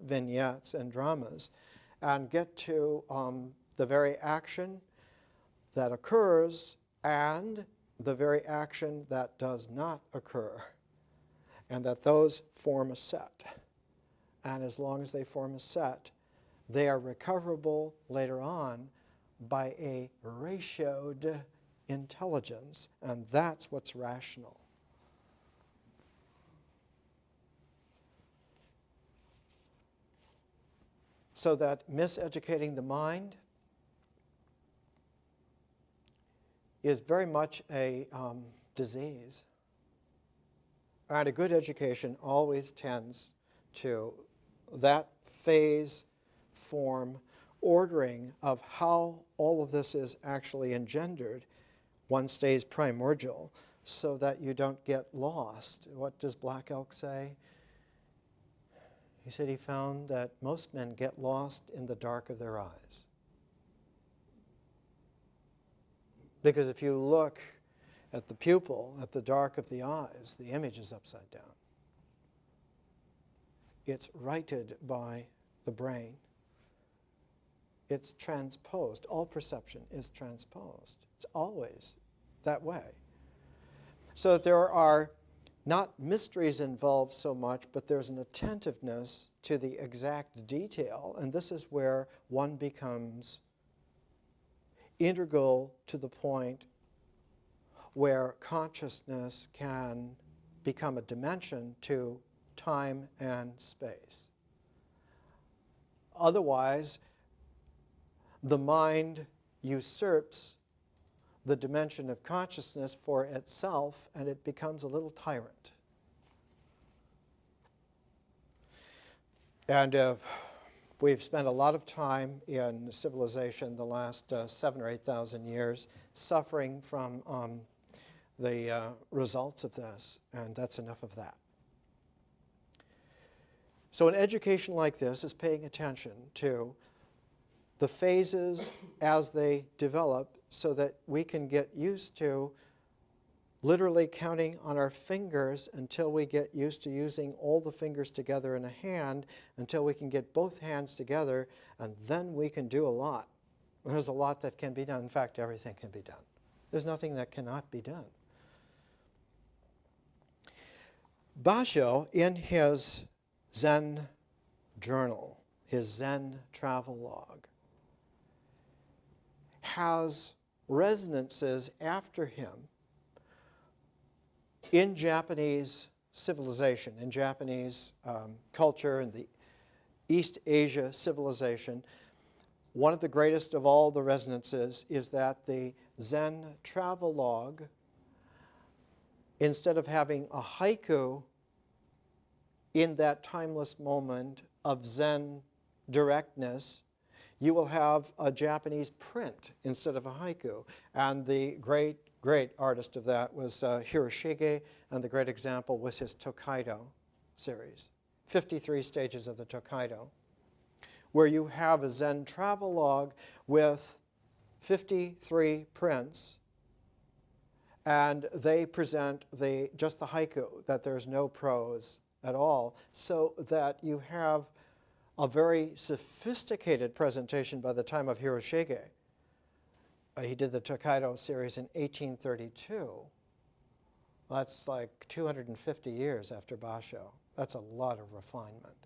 vignettes and dramas, and get to the very action that occurs and the very action that does not occur, and that those form a set. And as long as they form a set, they are recoverable later on by a ratioed intelligence, and that's what's rational. So that miseducating the mind is very much a disease. And a good education always tends to that phase, form, ordering of how all of this is actually engendered. One stays primordial so that you don't get lost. What does Black Elk say? He said he found that most men get lost in the dark of their eyes. Because if you look at the pupil, at the dark of the eyes, the image is upside down. It's righted by the brain. It's transposed. All perception is transposed. It's always that way. So that there are not mysteries involved so much, but there's an attentiveness to the exact detail, and this is where one becomes integral to the point where consciousness can become a dimension to time and space. Otherwise, the mind usurps the dimension of consciousness for itself, and it becomes a little tyrant. And we've spent a lot of time in civilization the last 7,000 or 8,000 years suffering from the results of this, and that's enough of that. So an education like this is paying attention to the phases as they develop so that we can get used to literally counting on our fingers until we get used to using all the fingers together in a hand, until we can get both hands together, and then we can do a lot. There's a lot that can be done. In fact, everything can be done. There's nothing that cannot be done. Basho, in his Zen journal, his Zen travel log, has resonances after him in Japanese civilization, in Japanese culture, in the East Asia civilization. One of the greatest of all the resonances is that the Zen travel log, instead of having a haiku in that timeless moment of Zen directness, you will have a Japanese print instead of a haiku. And the great artist of that was Hiroshige, and the great example was his Tokaido series, 53 stages of the Tokaido, where you have a Zen travel log with 53 prints, and they present just the haiku, that there's no prose at all, so that you have a very sophisticated presentation by the time of Hiroshige. He did the Tokaido series in 1832. That's like 250 years after Basho. That's a lot of refinement.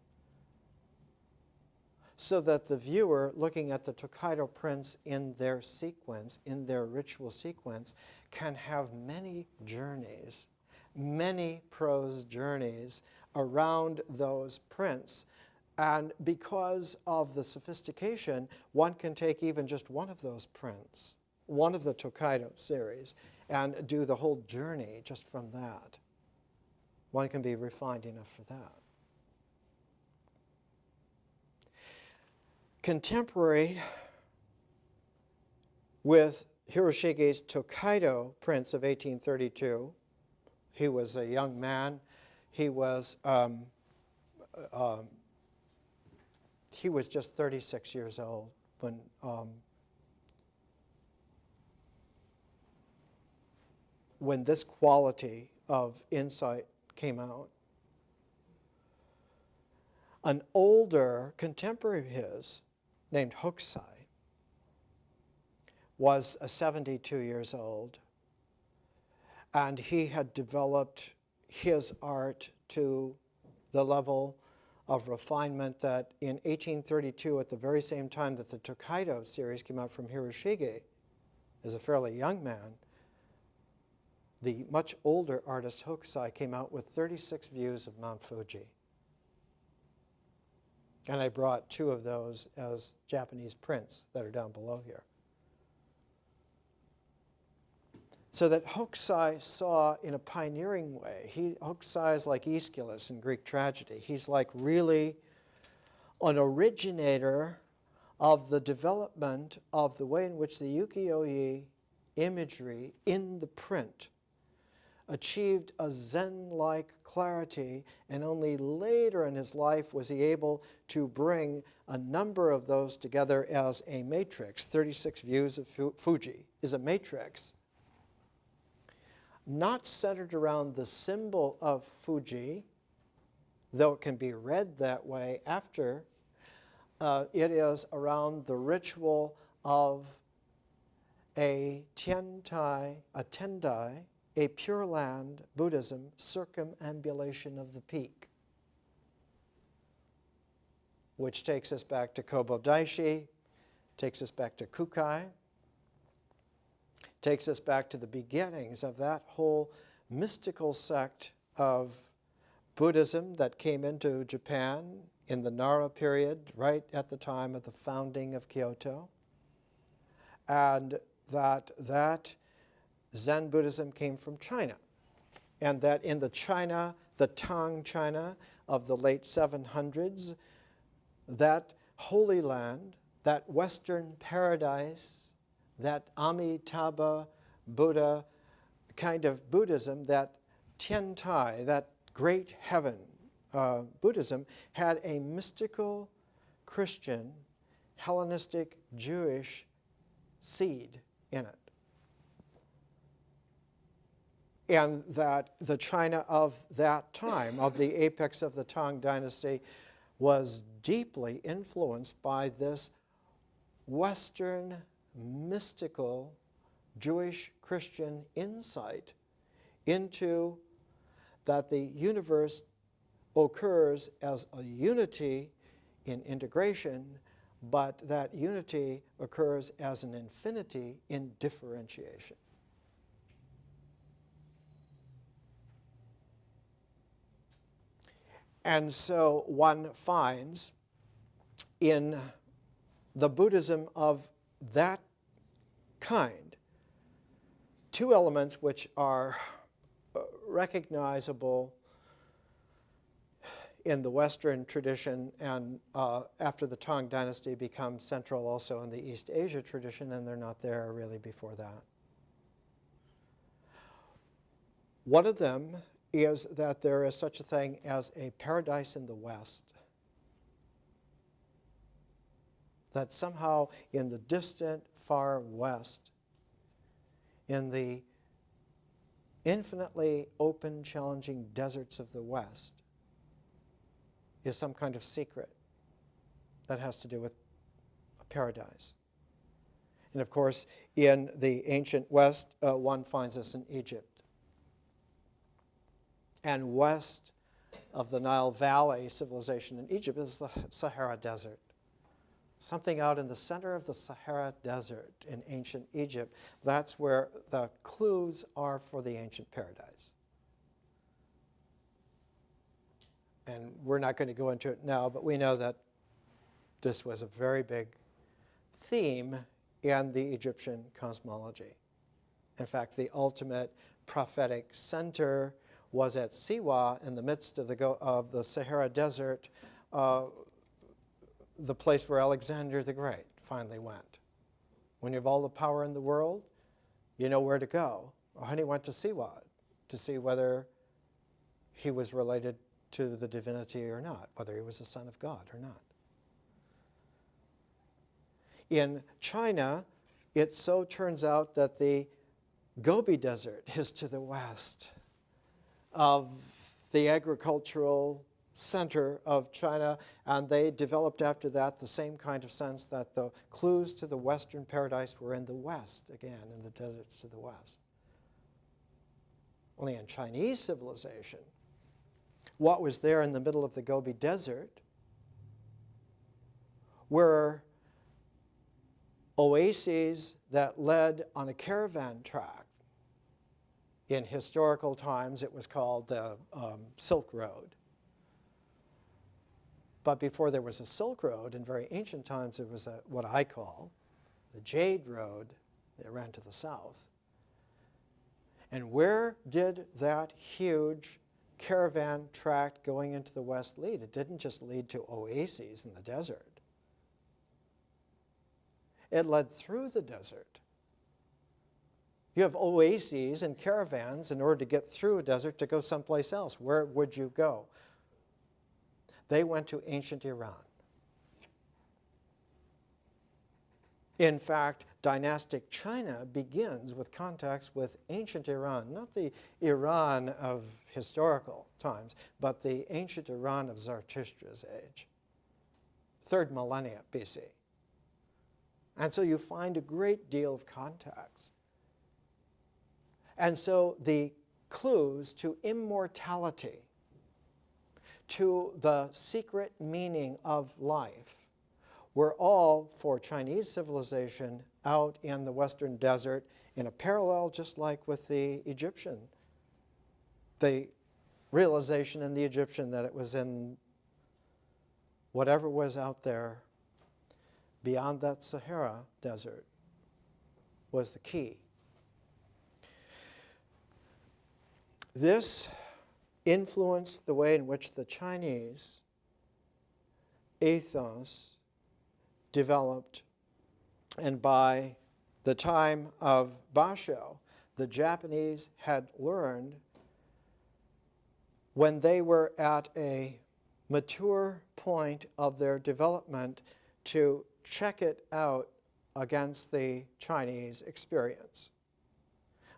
So that the viewer, looking at the Tokaido prints in their sequence, in their ritual sequence, can have many journeys, many prose journeys around those prints. And because of the sophistication, one can take even just one of those prints, one of the Tokaido series, and do the whole journey just from that. One can be refined enough for that. Contemporary with Hiroshige's Tokaido prints of 1832, he was a young man. He was just 36 years old when this quality of insight came out. An older contemporary of his, named Hokusai, was 72 years old, and he had developed his art to the level of refinement that in 1832, at the very same time that the Tokaido series came out from Hiroshige, as a fairly young man, the much older artist Hokusai came out with 36 views of Mount Fuji. And I brought 2 of those as Japanese prints that are down below here. So that Hokusai saw in a pioneering way. Hokusai is like Aeschylus in Greek tragedy. He's like really an originator of the development of the way in which the ukiyo-e imagery in the print achieved a Zen-like clarity, and only later in his life was he able to bring a number of those together as a matrix. 36 views of Fuji is a matrix, not centered around the symbol of Fuji, though it can be read that way after. It is around the ritual of a tendai, a Pure Land Buddhism circumambulation of the peak, which takes us back to Kobo Daishi, takes us back to Kukai, takes us back to the beginnings of that whole mystical sect of Buddhism that came into Japan in the Nara period, right at the time of the founding of Kyoto, and that Zen Buddhism came from China, and that in the China, the Tang China of the late 700s, that Holy Land, that Western paradise, that Amitabha Buddha kind of Buddhism, that Tiantai, that great heaven Buddhism, had a mystical Christian, Hellenistic, Jewish seed in it. And that the China of that time, of the apex of the Tang Dynasty, was deeply influenced by this Western mystical Jewish Christian insight into that the universe occurs as a unity in integration, but that unity occurs as an infinity in differentiation. And so one finds in the Buddhism of that kind two elements which are recognizable in the Western tradition, and after the Tang Dynasty become central also in the East Asia tradition, and they're not there really before that. One of them is that there is such a thing as a paradise in the West, that somehow in the distant far West, in the infinitely open, challenging deserts of the West, is some kind of secret that has to do with a paradise. And of course, in the ancient West, one finds this in Egypt. And west of the Nile Valley civilization in Egypt is the Sahara Desert. Something out in the center of the Sahara Desert in ancient Egypt, that's where the clues are for the ancient paradise. And we're not going to go into it now, but we know that this was a very big theme in the Egyptian cosmology. In fact, the ultimate prophetic center was at Siwa in the midst of the Sahara Desert, the place where Alexander the Great finally went. When you have all the power in the world, you know where to go. Well, and he went to Siwa to see whether he was related to the divinity or not, whether he was a son of God or not. In China, it so turns out that the Gobi Desert is to the west of the agricultural center of China, and they developed after that the same kind of sense that the clues to the Western paradise were in the west, again, in the deserts to the west. Only in Chinese civilization, what was there in the middle of the Gobi Desert were oases that led on a caravan track. In historical times, it was called the Silk Road. But before there was a Silk Road, in very ancient times, there was what I call the Jade Road that ran to the south. And where did that huge caravan tract going into the west lead? It didn't just lead to oases in the desert. It led through the desert. You have oases and caravans in order to get through a desert to go someplace else. Where would you go? They went to ancient Iran. In fact, dynastic China begins with contacts with ancient Iran, not the Iran of historical times, but the ancient Iran of Zarathustra's age, 3rd millennia BC. And so you find a great deal of contacts. And so the clues to immortality, to the secret meaning of life, were all for Chinese civilization out in the Western desert in a parallel just like with the Egyptian. The realization in the Egyptian that it was in whatever was out there beyond that Sahara desert was the key. This influenced the way in which the Chinese ethos developed, and by the time of Basho, the Japanese had learned, when they were at a mature point of their development, to check it out against the Chinese experience.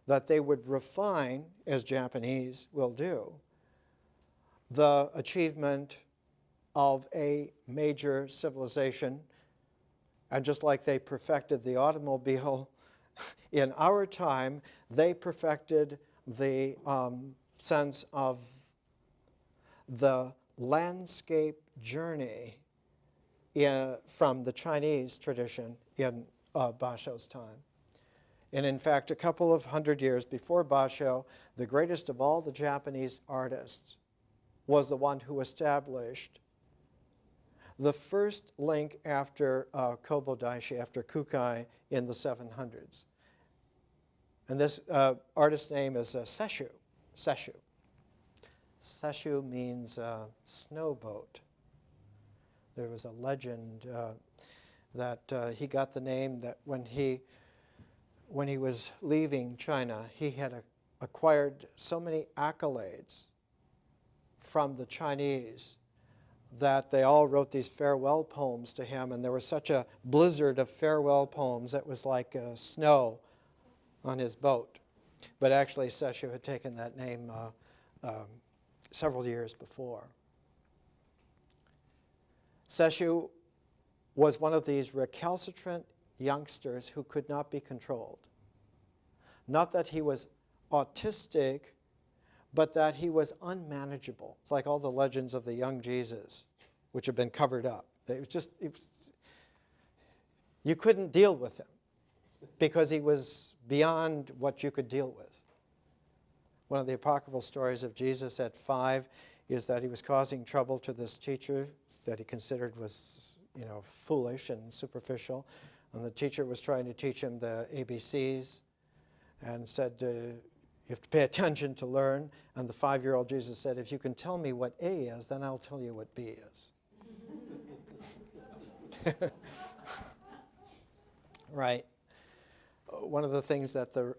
That they would refine, as Japanese will do, the achievement of a major civilization. And just like they perfected the automobile, in our time, they perfected the sense of the landscape journey from the Chinese tradition in Basho's time. And in fact, a couple of hundred years before Basho, the greatest of all the Japanese artists was the one who established the first link after Kobodaishi, after Kukai, in the 700s. And this artist's name is Sesshu. Sesshu. Sesshu means snowboat. There was a legend that he got the name that when he was leaving China, he had acquired so many accolades from the Chinese that they all wrote these farewell poems to him, and there was such a blizzard of farewell poems that was like snow on his boat. But actually, Sesshu had taken that name several years before. Sesshu was one of these recalcitrant youngsters who could not be controlled. Not that he was autistic, but that he was unmanageable. It's like all the legends of the young Jesus, which have been covered up. You couldn't deal with him because he was beyond what you could deal with. One of the apocryphal stories of Jesus at 5 is that he was causing trouble to this teacher that he considered was, foolish and superficial. And the teacher was trying to teach him the ABCs and said, you have to pay attention to learn. And the 5-year-old Jesus said, if you can tell me what A is, then I'll tell you what B is. Right. One of the things that the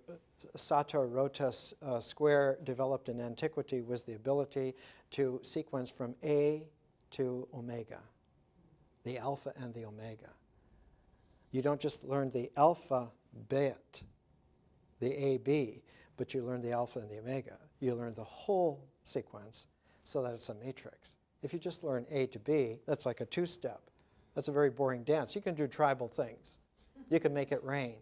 Sato Rotas square developed in antiquity was the ability to sequence from A to omega, the alpha and the omega. You don't just learn the alphabet, the AB, but you learn the alpha and the omega. You learn the whole sequence so that it's a matrix. If you just learn A to B, that's like a 2-step. That's a very boring dance. You can do tribal things. You can make it rain.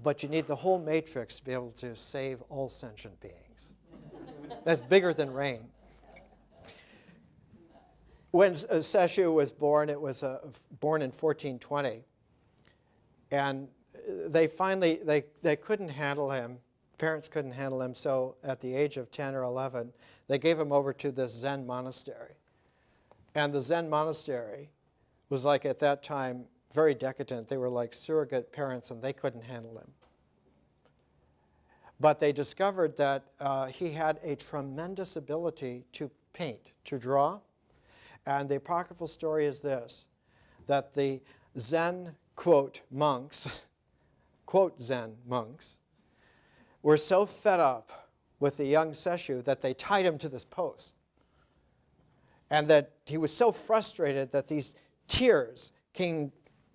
But you need the whole matrix to be able to save all sentient beings. That's bigger than rain. When Sesshu was born, it was born in 1420. And they finally, they couldn't handle him. Parents couldn't handle him, so at the age of 10 or 11, they gave him over to this Zen monastery. And the Zen monastery was like, at that time, very decadent. They were like surrogate parents, and they couldn't handle him. But they discovered that he had a tremendous ability to paint, to draw. And the apocryphal story is this, that the Zen, quote, monks, quote, Zen monks, were so fed up with the young Sesshu that they tied him to this post. And that he was so frustrated that these tears came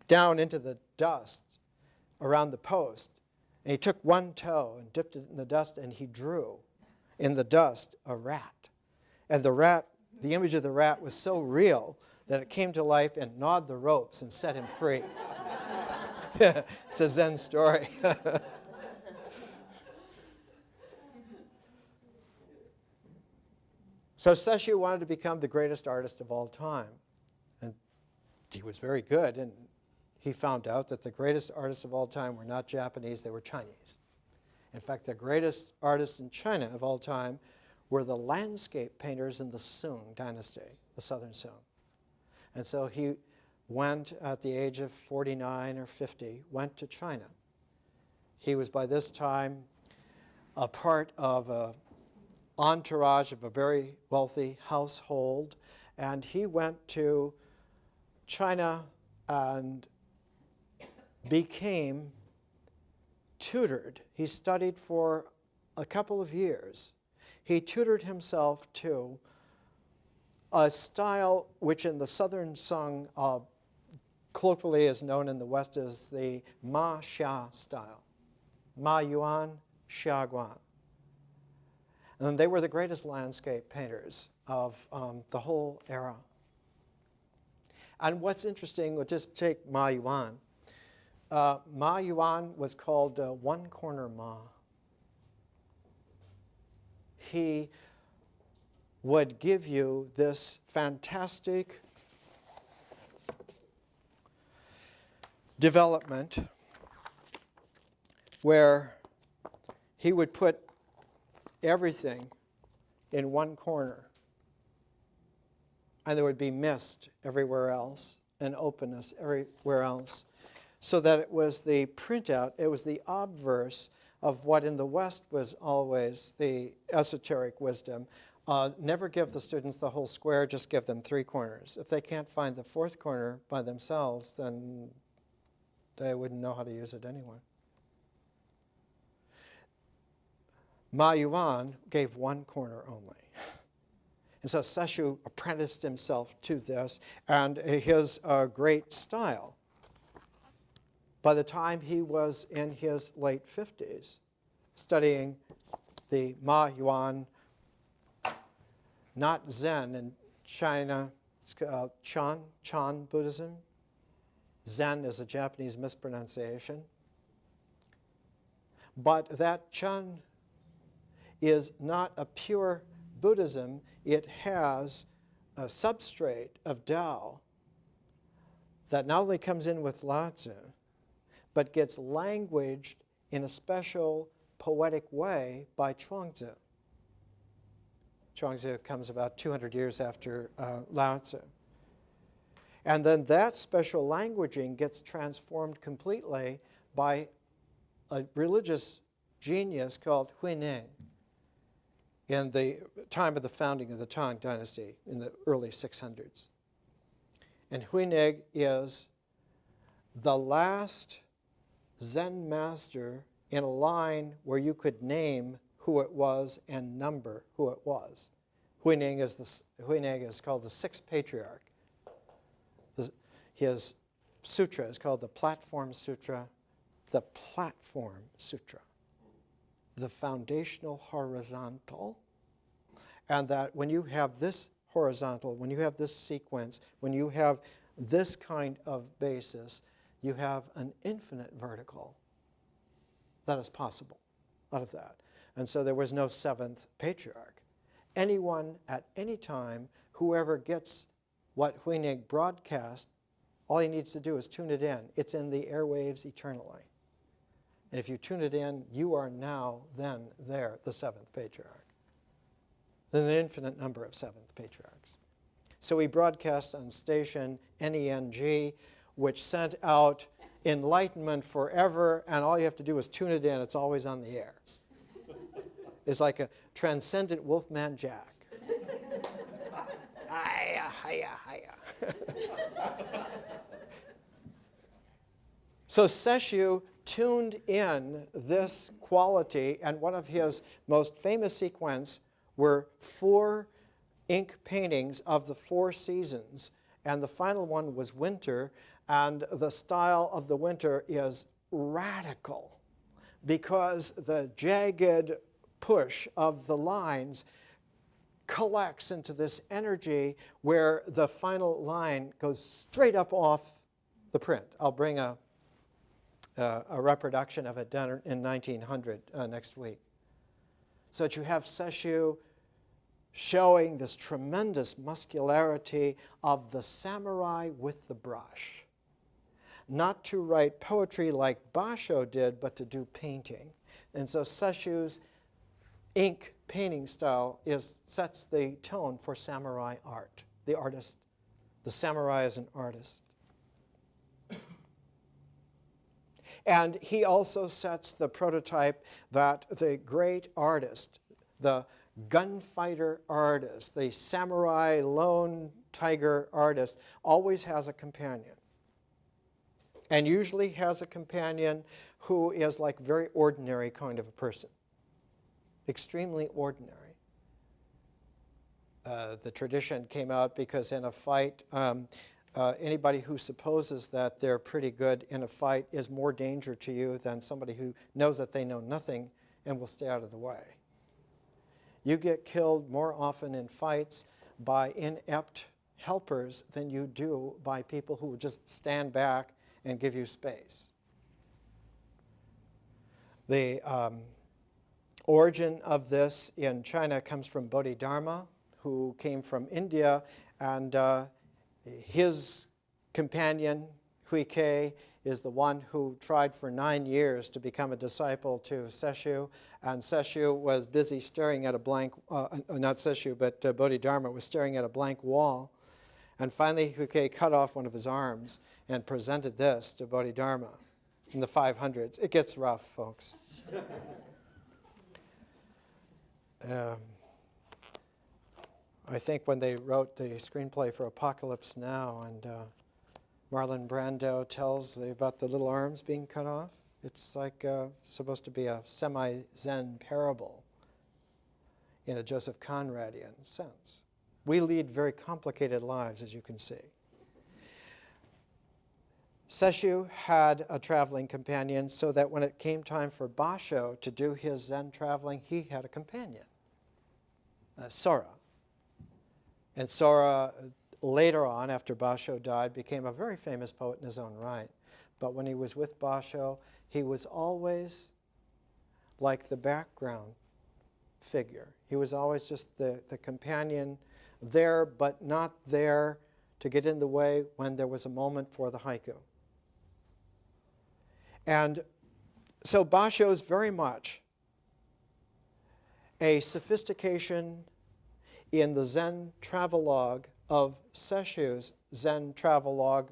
down into the dust around the post. And he took one toe and dipped it in the dust, and he drew in the dust a rat. And the rat, the image of the rat was so real that it came to life and gnawed the ropes and set him free. It's a Zen story. So Sesshu wanted to become the greatest artist of all time. And he was very good. And he found out that the greatest artists of all time were not Japanese, they were Chinese. In fact, the greatest artists in China of all time were the landscape painters in the Sung dynasty, the southern Sung. And so he went at the age of 49 or 50, went to China. He was by this time a part of an entourage of a very wealthy household, and he went to China and became tutored. He studied for a couple of years. He tutored himself to a style which in the southern Sung colloquially is known in the West as the Ma Xia style. Ma Yuan, Xia Guan. And they were the greatest landscape painters of the whole era. And what's interesting, we'll just take Ma Yuan. Ma Yuan was called One Corner Ma. He would give you this fantastic development where he would put everything in one corner, and there would be mist everywhere else and openness everywhere else, so that it was the printout, it was the obverse of what in the West was always the esoteric wisdom. Never give the students the whole square, just give them 3 corners. If they can't find the 4th corner by themselves, then they wouldn't know how to use it anyway. Ma Yuan gave 1 corner only. And so Sesshu apprenticed himself to this and his great style. By the time he was in his late 50s, studying the Ma Yuan, not Zen in China, it's Chan Buddhism. Zen is a Japanese mispronunciation. But that Chan is not a pure Buddhism. It has a substrate of Tao that not only comes in with Lao Tzu, but gets languaged in a special poetic way by Chuangzi. Chuangzi comes about 200 years after Lao Tzu. And then that special languaging gets transformed completely by a religious genius called Huineng in the time of the founding of the Tang Dynasty in the early 600s. And Huineng is the last Zen master in a line where you could name who it was and number who it was. Huineng is called the 6th patriarch. His sutra is called the Platform Sutra, the Platform Sutra, the foundational horizontal. And that when you have this horizontal, when you have this sequence, when you have this kind of basis, you have an infinite vertical that is possible out of that. And so there was no 7th patriarch. Anyone at any time, whoever gets what Huineng broadcast, all he needs to do is tune it in. It's in the airwaves eternally. And if you tune it in, you are now then there, the 7th patriarch. Then an infinite number of 7th patriarchs. So he broadcast on station NENG, which sent out enlightenment forever, and all you have to do is tune it in. It's always on the air. It's like a transcendent Wolfman Jack. Hiya, hiya, hiya. So Sesshu tuned in this quality, and one of his most famous sequences were 4 ink paintings of the 4 seasons, and the final one was winter, and the style of the winter is radical because the jagged push of the lines collects into this energy where the final line goes straight up off the print. I'll bring a a reproduction of it done in 1900 next week. So that you have Sesshu showing this tremendous muscularity of the samurai with the brush. Not to write poetry like Basho did, but to do painting. And so Sesshu's ink painting style sets the tone for samurai art. The artist, the samurai is an artist. And he also sets the prototype that the great artist, the gunfighter artist, the samurai lone tiger artist, always has a companion. And usually has a companion who is like very ordinary kind of a person. Extremely ordinary. The tradition came out because in a fight, anybody who supposes that they're pretty good in a fight is more danger to you than somebody who knows that they know nothing and will stay out of the way. You get killed more often in fights by inept helpers than you do by people who just stand back and give you space. The origin of this in China comes from Bodhidharma, who came from India, and his companion, Hui Kei, is the one who tried for 9 years to become a disciple to Sesshu, and Sesshu was busy staring at a blank, not Sesshu, but Bodhidharma was staring at a blank wall, and finally Hui Kei cut off one of his arms and presented this to Bodhidharma in the 500s. It gets rough, folks. I think when they wrote the screenplay for Apocalypse Now, and Marlon Brando tells about the little arms being cut off, it's like supposed to be a semi-Zen parable in a Joseph Conradian sense. We lead very complicated lives, as you can see. Sesshu had a traveling companion so that when it came time for Basho to do his Zen traveling, he had a companion, Sora. And Sora, later on, after Basho died, became a very famous poet in his own right. But when he was with Basho, he was always like the background figure. He was always just the companion there, but not there to get in the way when there was a moment for the haiku. And so Basho is very much a sophistication in the Zen travelogue of Sesshu's Zen travelogue,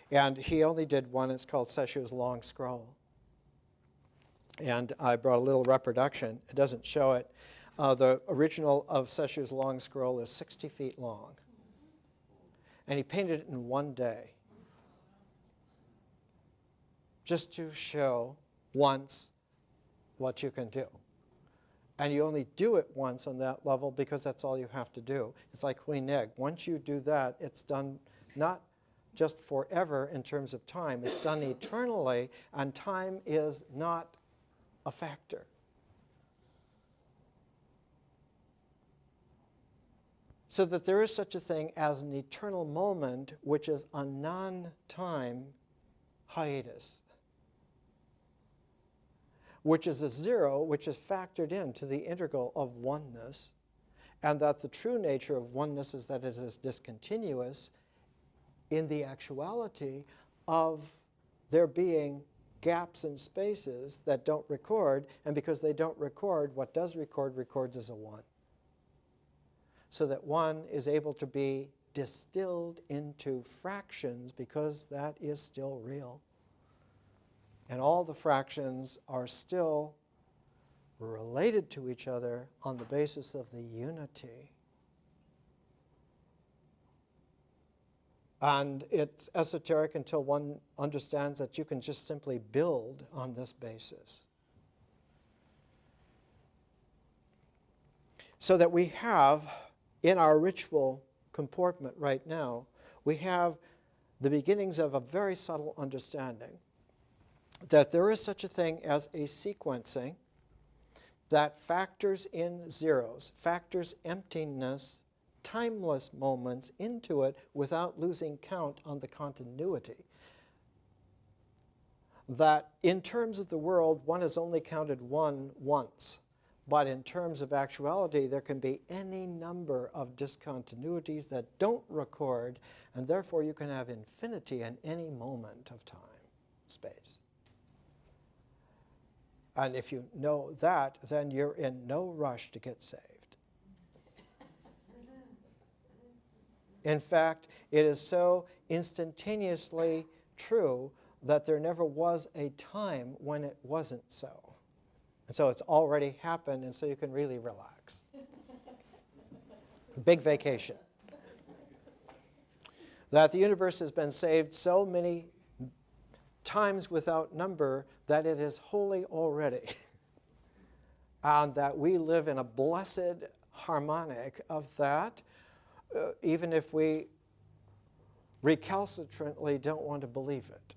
and he only did one. It's called Sesshu's Long Scroll. And I brought a little reproduction. It doesn't show it. The original of Sesshu's Long Scroll is 60 feet long. And he painted it in one day, just to show once what you can do. And you only do it once on that level because that's all you have to do. It's like Queen Egg. Once you do that, it's done not just forever in terms of time. It's done eternally, and time is not a factor. So that there is such a thing as an eternal moment, which is a non-time hiatus, which is a zero, which is factored into the integral of oneness, and that the true nature of oneness is that it is discontinuous in the actuality of there being gaps and spaces that don't record, and because they don't record, what does record records as a one. So that one is able to be distilled into fractions because that is still real. And all the fractions are still related to each other on the basis of the unity. And it's esoteric until one understands that you can just simply build on this basis. So that we have, in our ritual comportment right now, we have the beginnings of a very subtle understanding that there is such a thing as a sequencing that factors in zeros, factors emptiness, timeless moments into it without losing count on the continuity. that in terms of the world, one has only counted one once. But in terms of actuality, there can be any number of discontinuities that don't record, and therefore you can have infinity in any moment of time, space. And if you know that, then you're in no rush to get saved. In fact, it is so instantaneously true that there never was a time when it wasn't so. And so it's already happened, and so you can really relax. Big vacation. That the universe has been saved so many times without number that it is holy already. And that we live in a blessed harmonic of that, even if we recalcitrantly don't want to believe it.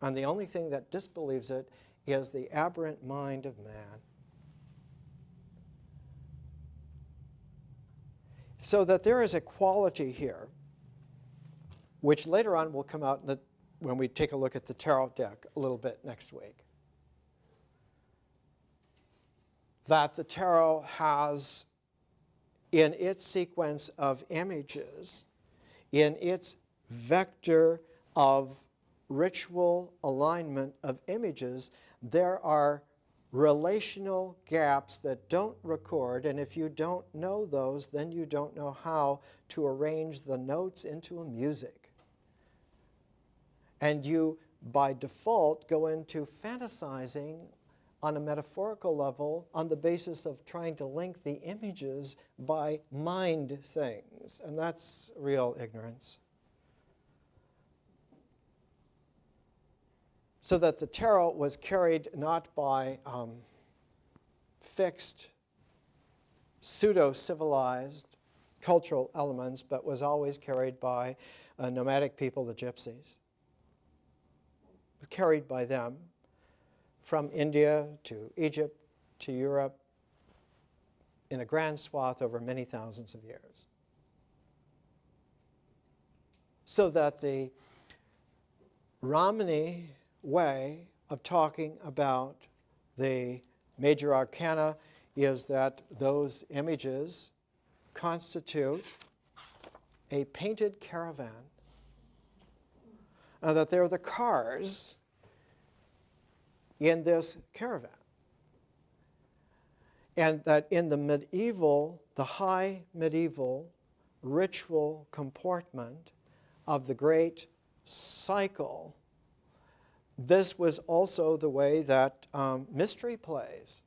And the only thing that disbelieves it is the aberrant mind of man. So that there is a quality here, which later on will come out when we take a look at the tarot deck a little bit next week. That the tarot has, in its sequence of images, in its vector of ritual alignment of images, there are relational gaps that don't record, and if you don't know those, then you don't know how to arrange the notes into a music. And you, by default, go into fantasizing on a metaphorical level on the basis of trying to link the images by mind things, and that's real ignorance. So that the tarot was carried not by fixed, pseudo-civilized cultural elements, but was always carried by nomadic people, the gypsies. It was carried by them from India to Egypt to Europe in a grand swath over many thousands of years. So that the Ramani way of talking about the major arcana is that those images constitute a painted caravan, and that they're the cars in this caravan. And that in the high medieval ritual comportment of the great cycle, this was also the way that mystery plays,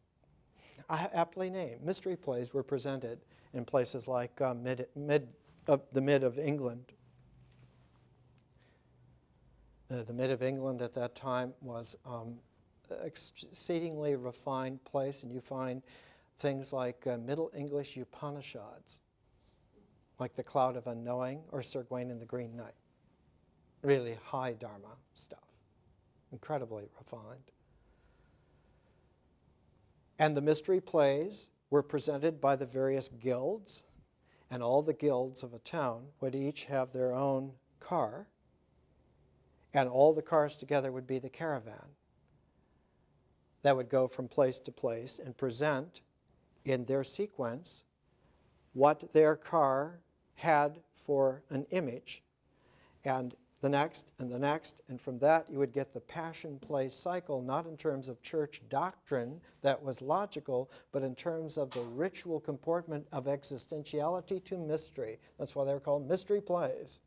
aptly named, mystery plays were presented in places like the mid of England. The mid of England at that time was an exceedingly refined place, and you find things like Middle English Upanishads, like the Cloud of Unknowing or Sir Gawain and the Green Knight. Really high Dharma stuff. Incredibly refined. And the mystery plays were presented by the various guilds, and all the guilds of a town would each have their own car, and all the cars together would be the caravan that would go from place to place and present in their sequence what their car had for an image, and the next, and from that you would get the passion play cycle, not in terms of church doctrine that was logical, but in terms of the ritual comportment of existentiality to mystery. That's why they're called mystery plays.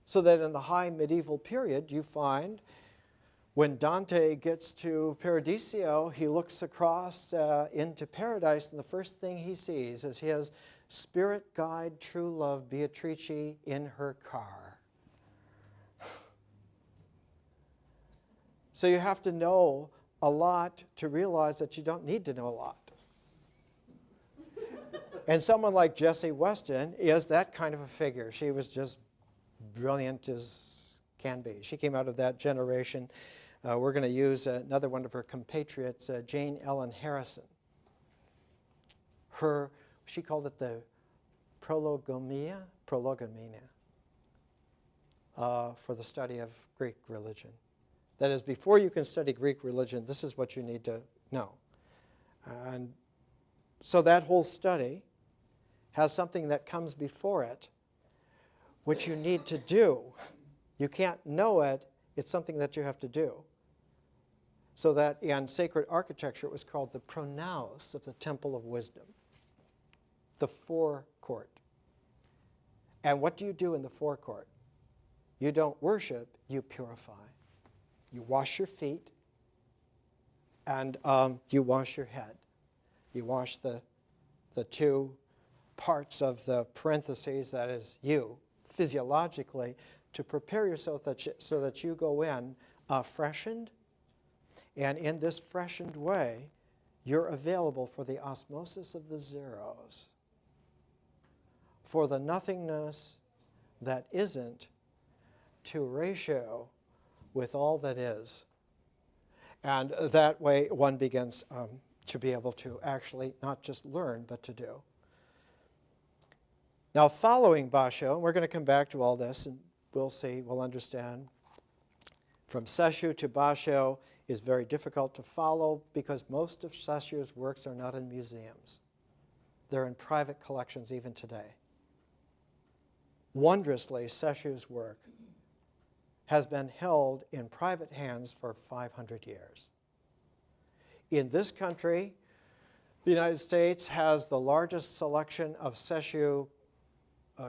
So that in the high medieval period, you find when Dante gets to Paradiso, he looks across into paradise, and the first thing he sees is his spirit guide, true love, Beatrice, in her car. So you have to know a lot to realize that you don't need to know a lot. And someone like Jessie Weston is that kind of a figure. She was just brilliant as can be. She came out of that generation. We're going to use another one of her compatriots, Jane Ellen Harrison. She called it the prologomena for the study of Greek religion. That is, before you can study Greek religion, this is what you need to know. And so that whole study has something that comes before it, which you need to do. You can't know it, it's something that you have to do. So that in sacred architecture, it was called the pronaos of the Temple of Wisdom, the forecourt. And what do you do in the forecourt? You don't worship, you purify. You wash your feet, and you wash your head. You wash the two parts of the parentheses, that is you, physiologically, to prepare yourself so that you go in freshened, and in this freshened way, you're available for the osmosis of the zeros, for the nothingness that isn't to ratio with all that is. And that way one begins to be able to actually not just learn, but to do. Now following Basho, and we're going to come back to all this, and we'll see, we'll understand. From Sesshu to Basho is very difficult to follow because most of Sesshu's works are not in museums. They're in private collections even today. Wondrously, Sesshu's work has been held in private hands for 500 years. In this country, the United States has the largest selection of Sesshu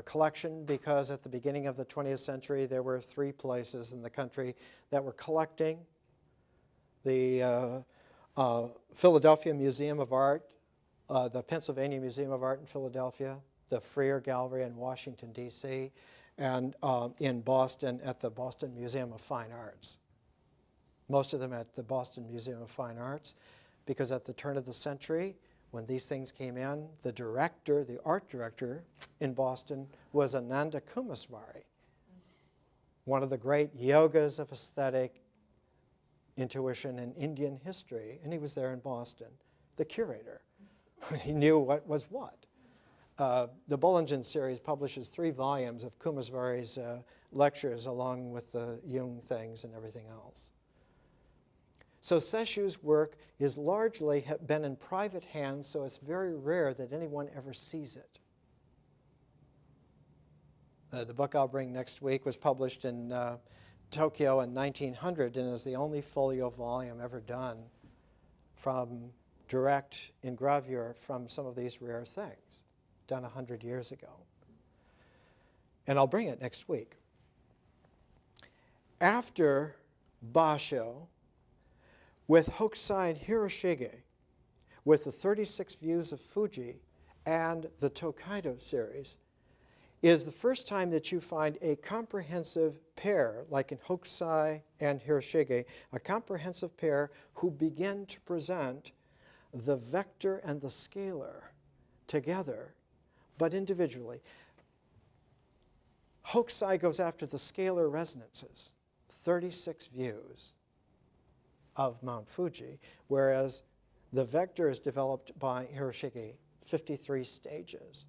collection because at the beginning of the 20th century, there were 3 places in the country that were collecting. The Philadelphia Museum of Art, the Pennsylvania Museum of Art in Philadelphia, the Freer Gallery in Washington, D.C., and in Boston at the Boston Museum of Fine Arts. Most of them at the Boston Museum of Fine Arts, because at the turn of the century, when these things came in, the director, the art director in Boston was Ananda Kumaswari, one of the great yogas of aesthetic intuition in Indian history, and he was there in Boston, the curator. He knew what was what. The Bollingen series publishes 3 volumes of Kumaswari's lectures along with the Jung things and everything else. So Sesshu's work is largely been in private hands, so it's very rare that anyone ever sees it. The book I'll bring next week was published in Tokyo in 1900 and is the only folio volume ever done from direct engravure from some of these rare things, done 100 years ago. And I'll bring it next week. After Basho, with Hokusai and Hiroshige, with the 36 views of Fuji and the Tokaido series, is the first time that you find a comprehensive pair, like in Hokusai and Hiroshige, a comprehensive pair who begin to present the vector and the scalar together, but individually. Hokusai goes after the scalar resonances, 36 views of Mount Fuji, whereas the vector is developed by Hiroshige, 53 stages.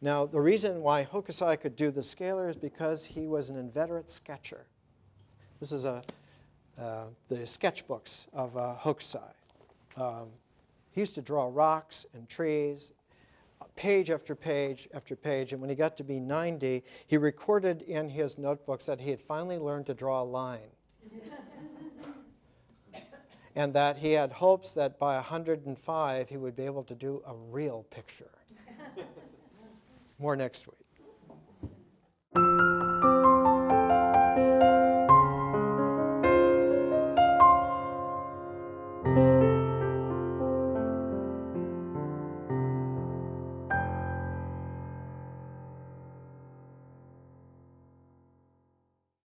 Now, the reason why Hokusai could do the scalar is because he was an inveterate sketcher. This is the sketchbooks of Hokusai. He used to draw rocks and trees, page after page after page, and when he got to be 90, he recorded in his notebooks that he had finally learned to draw a line. And that he had hopes that by 105 he would be able to do a real picture. More next week.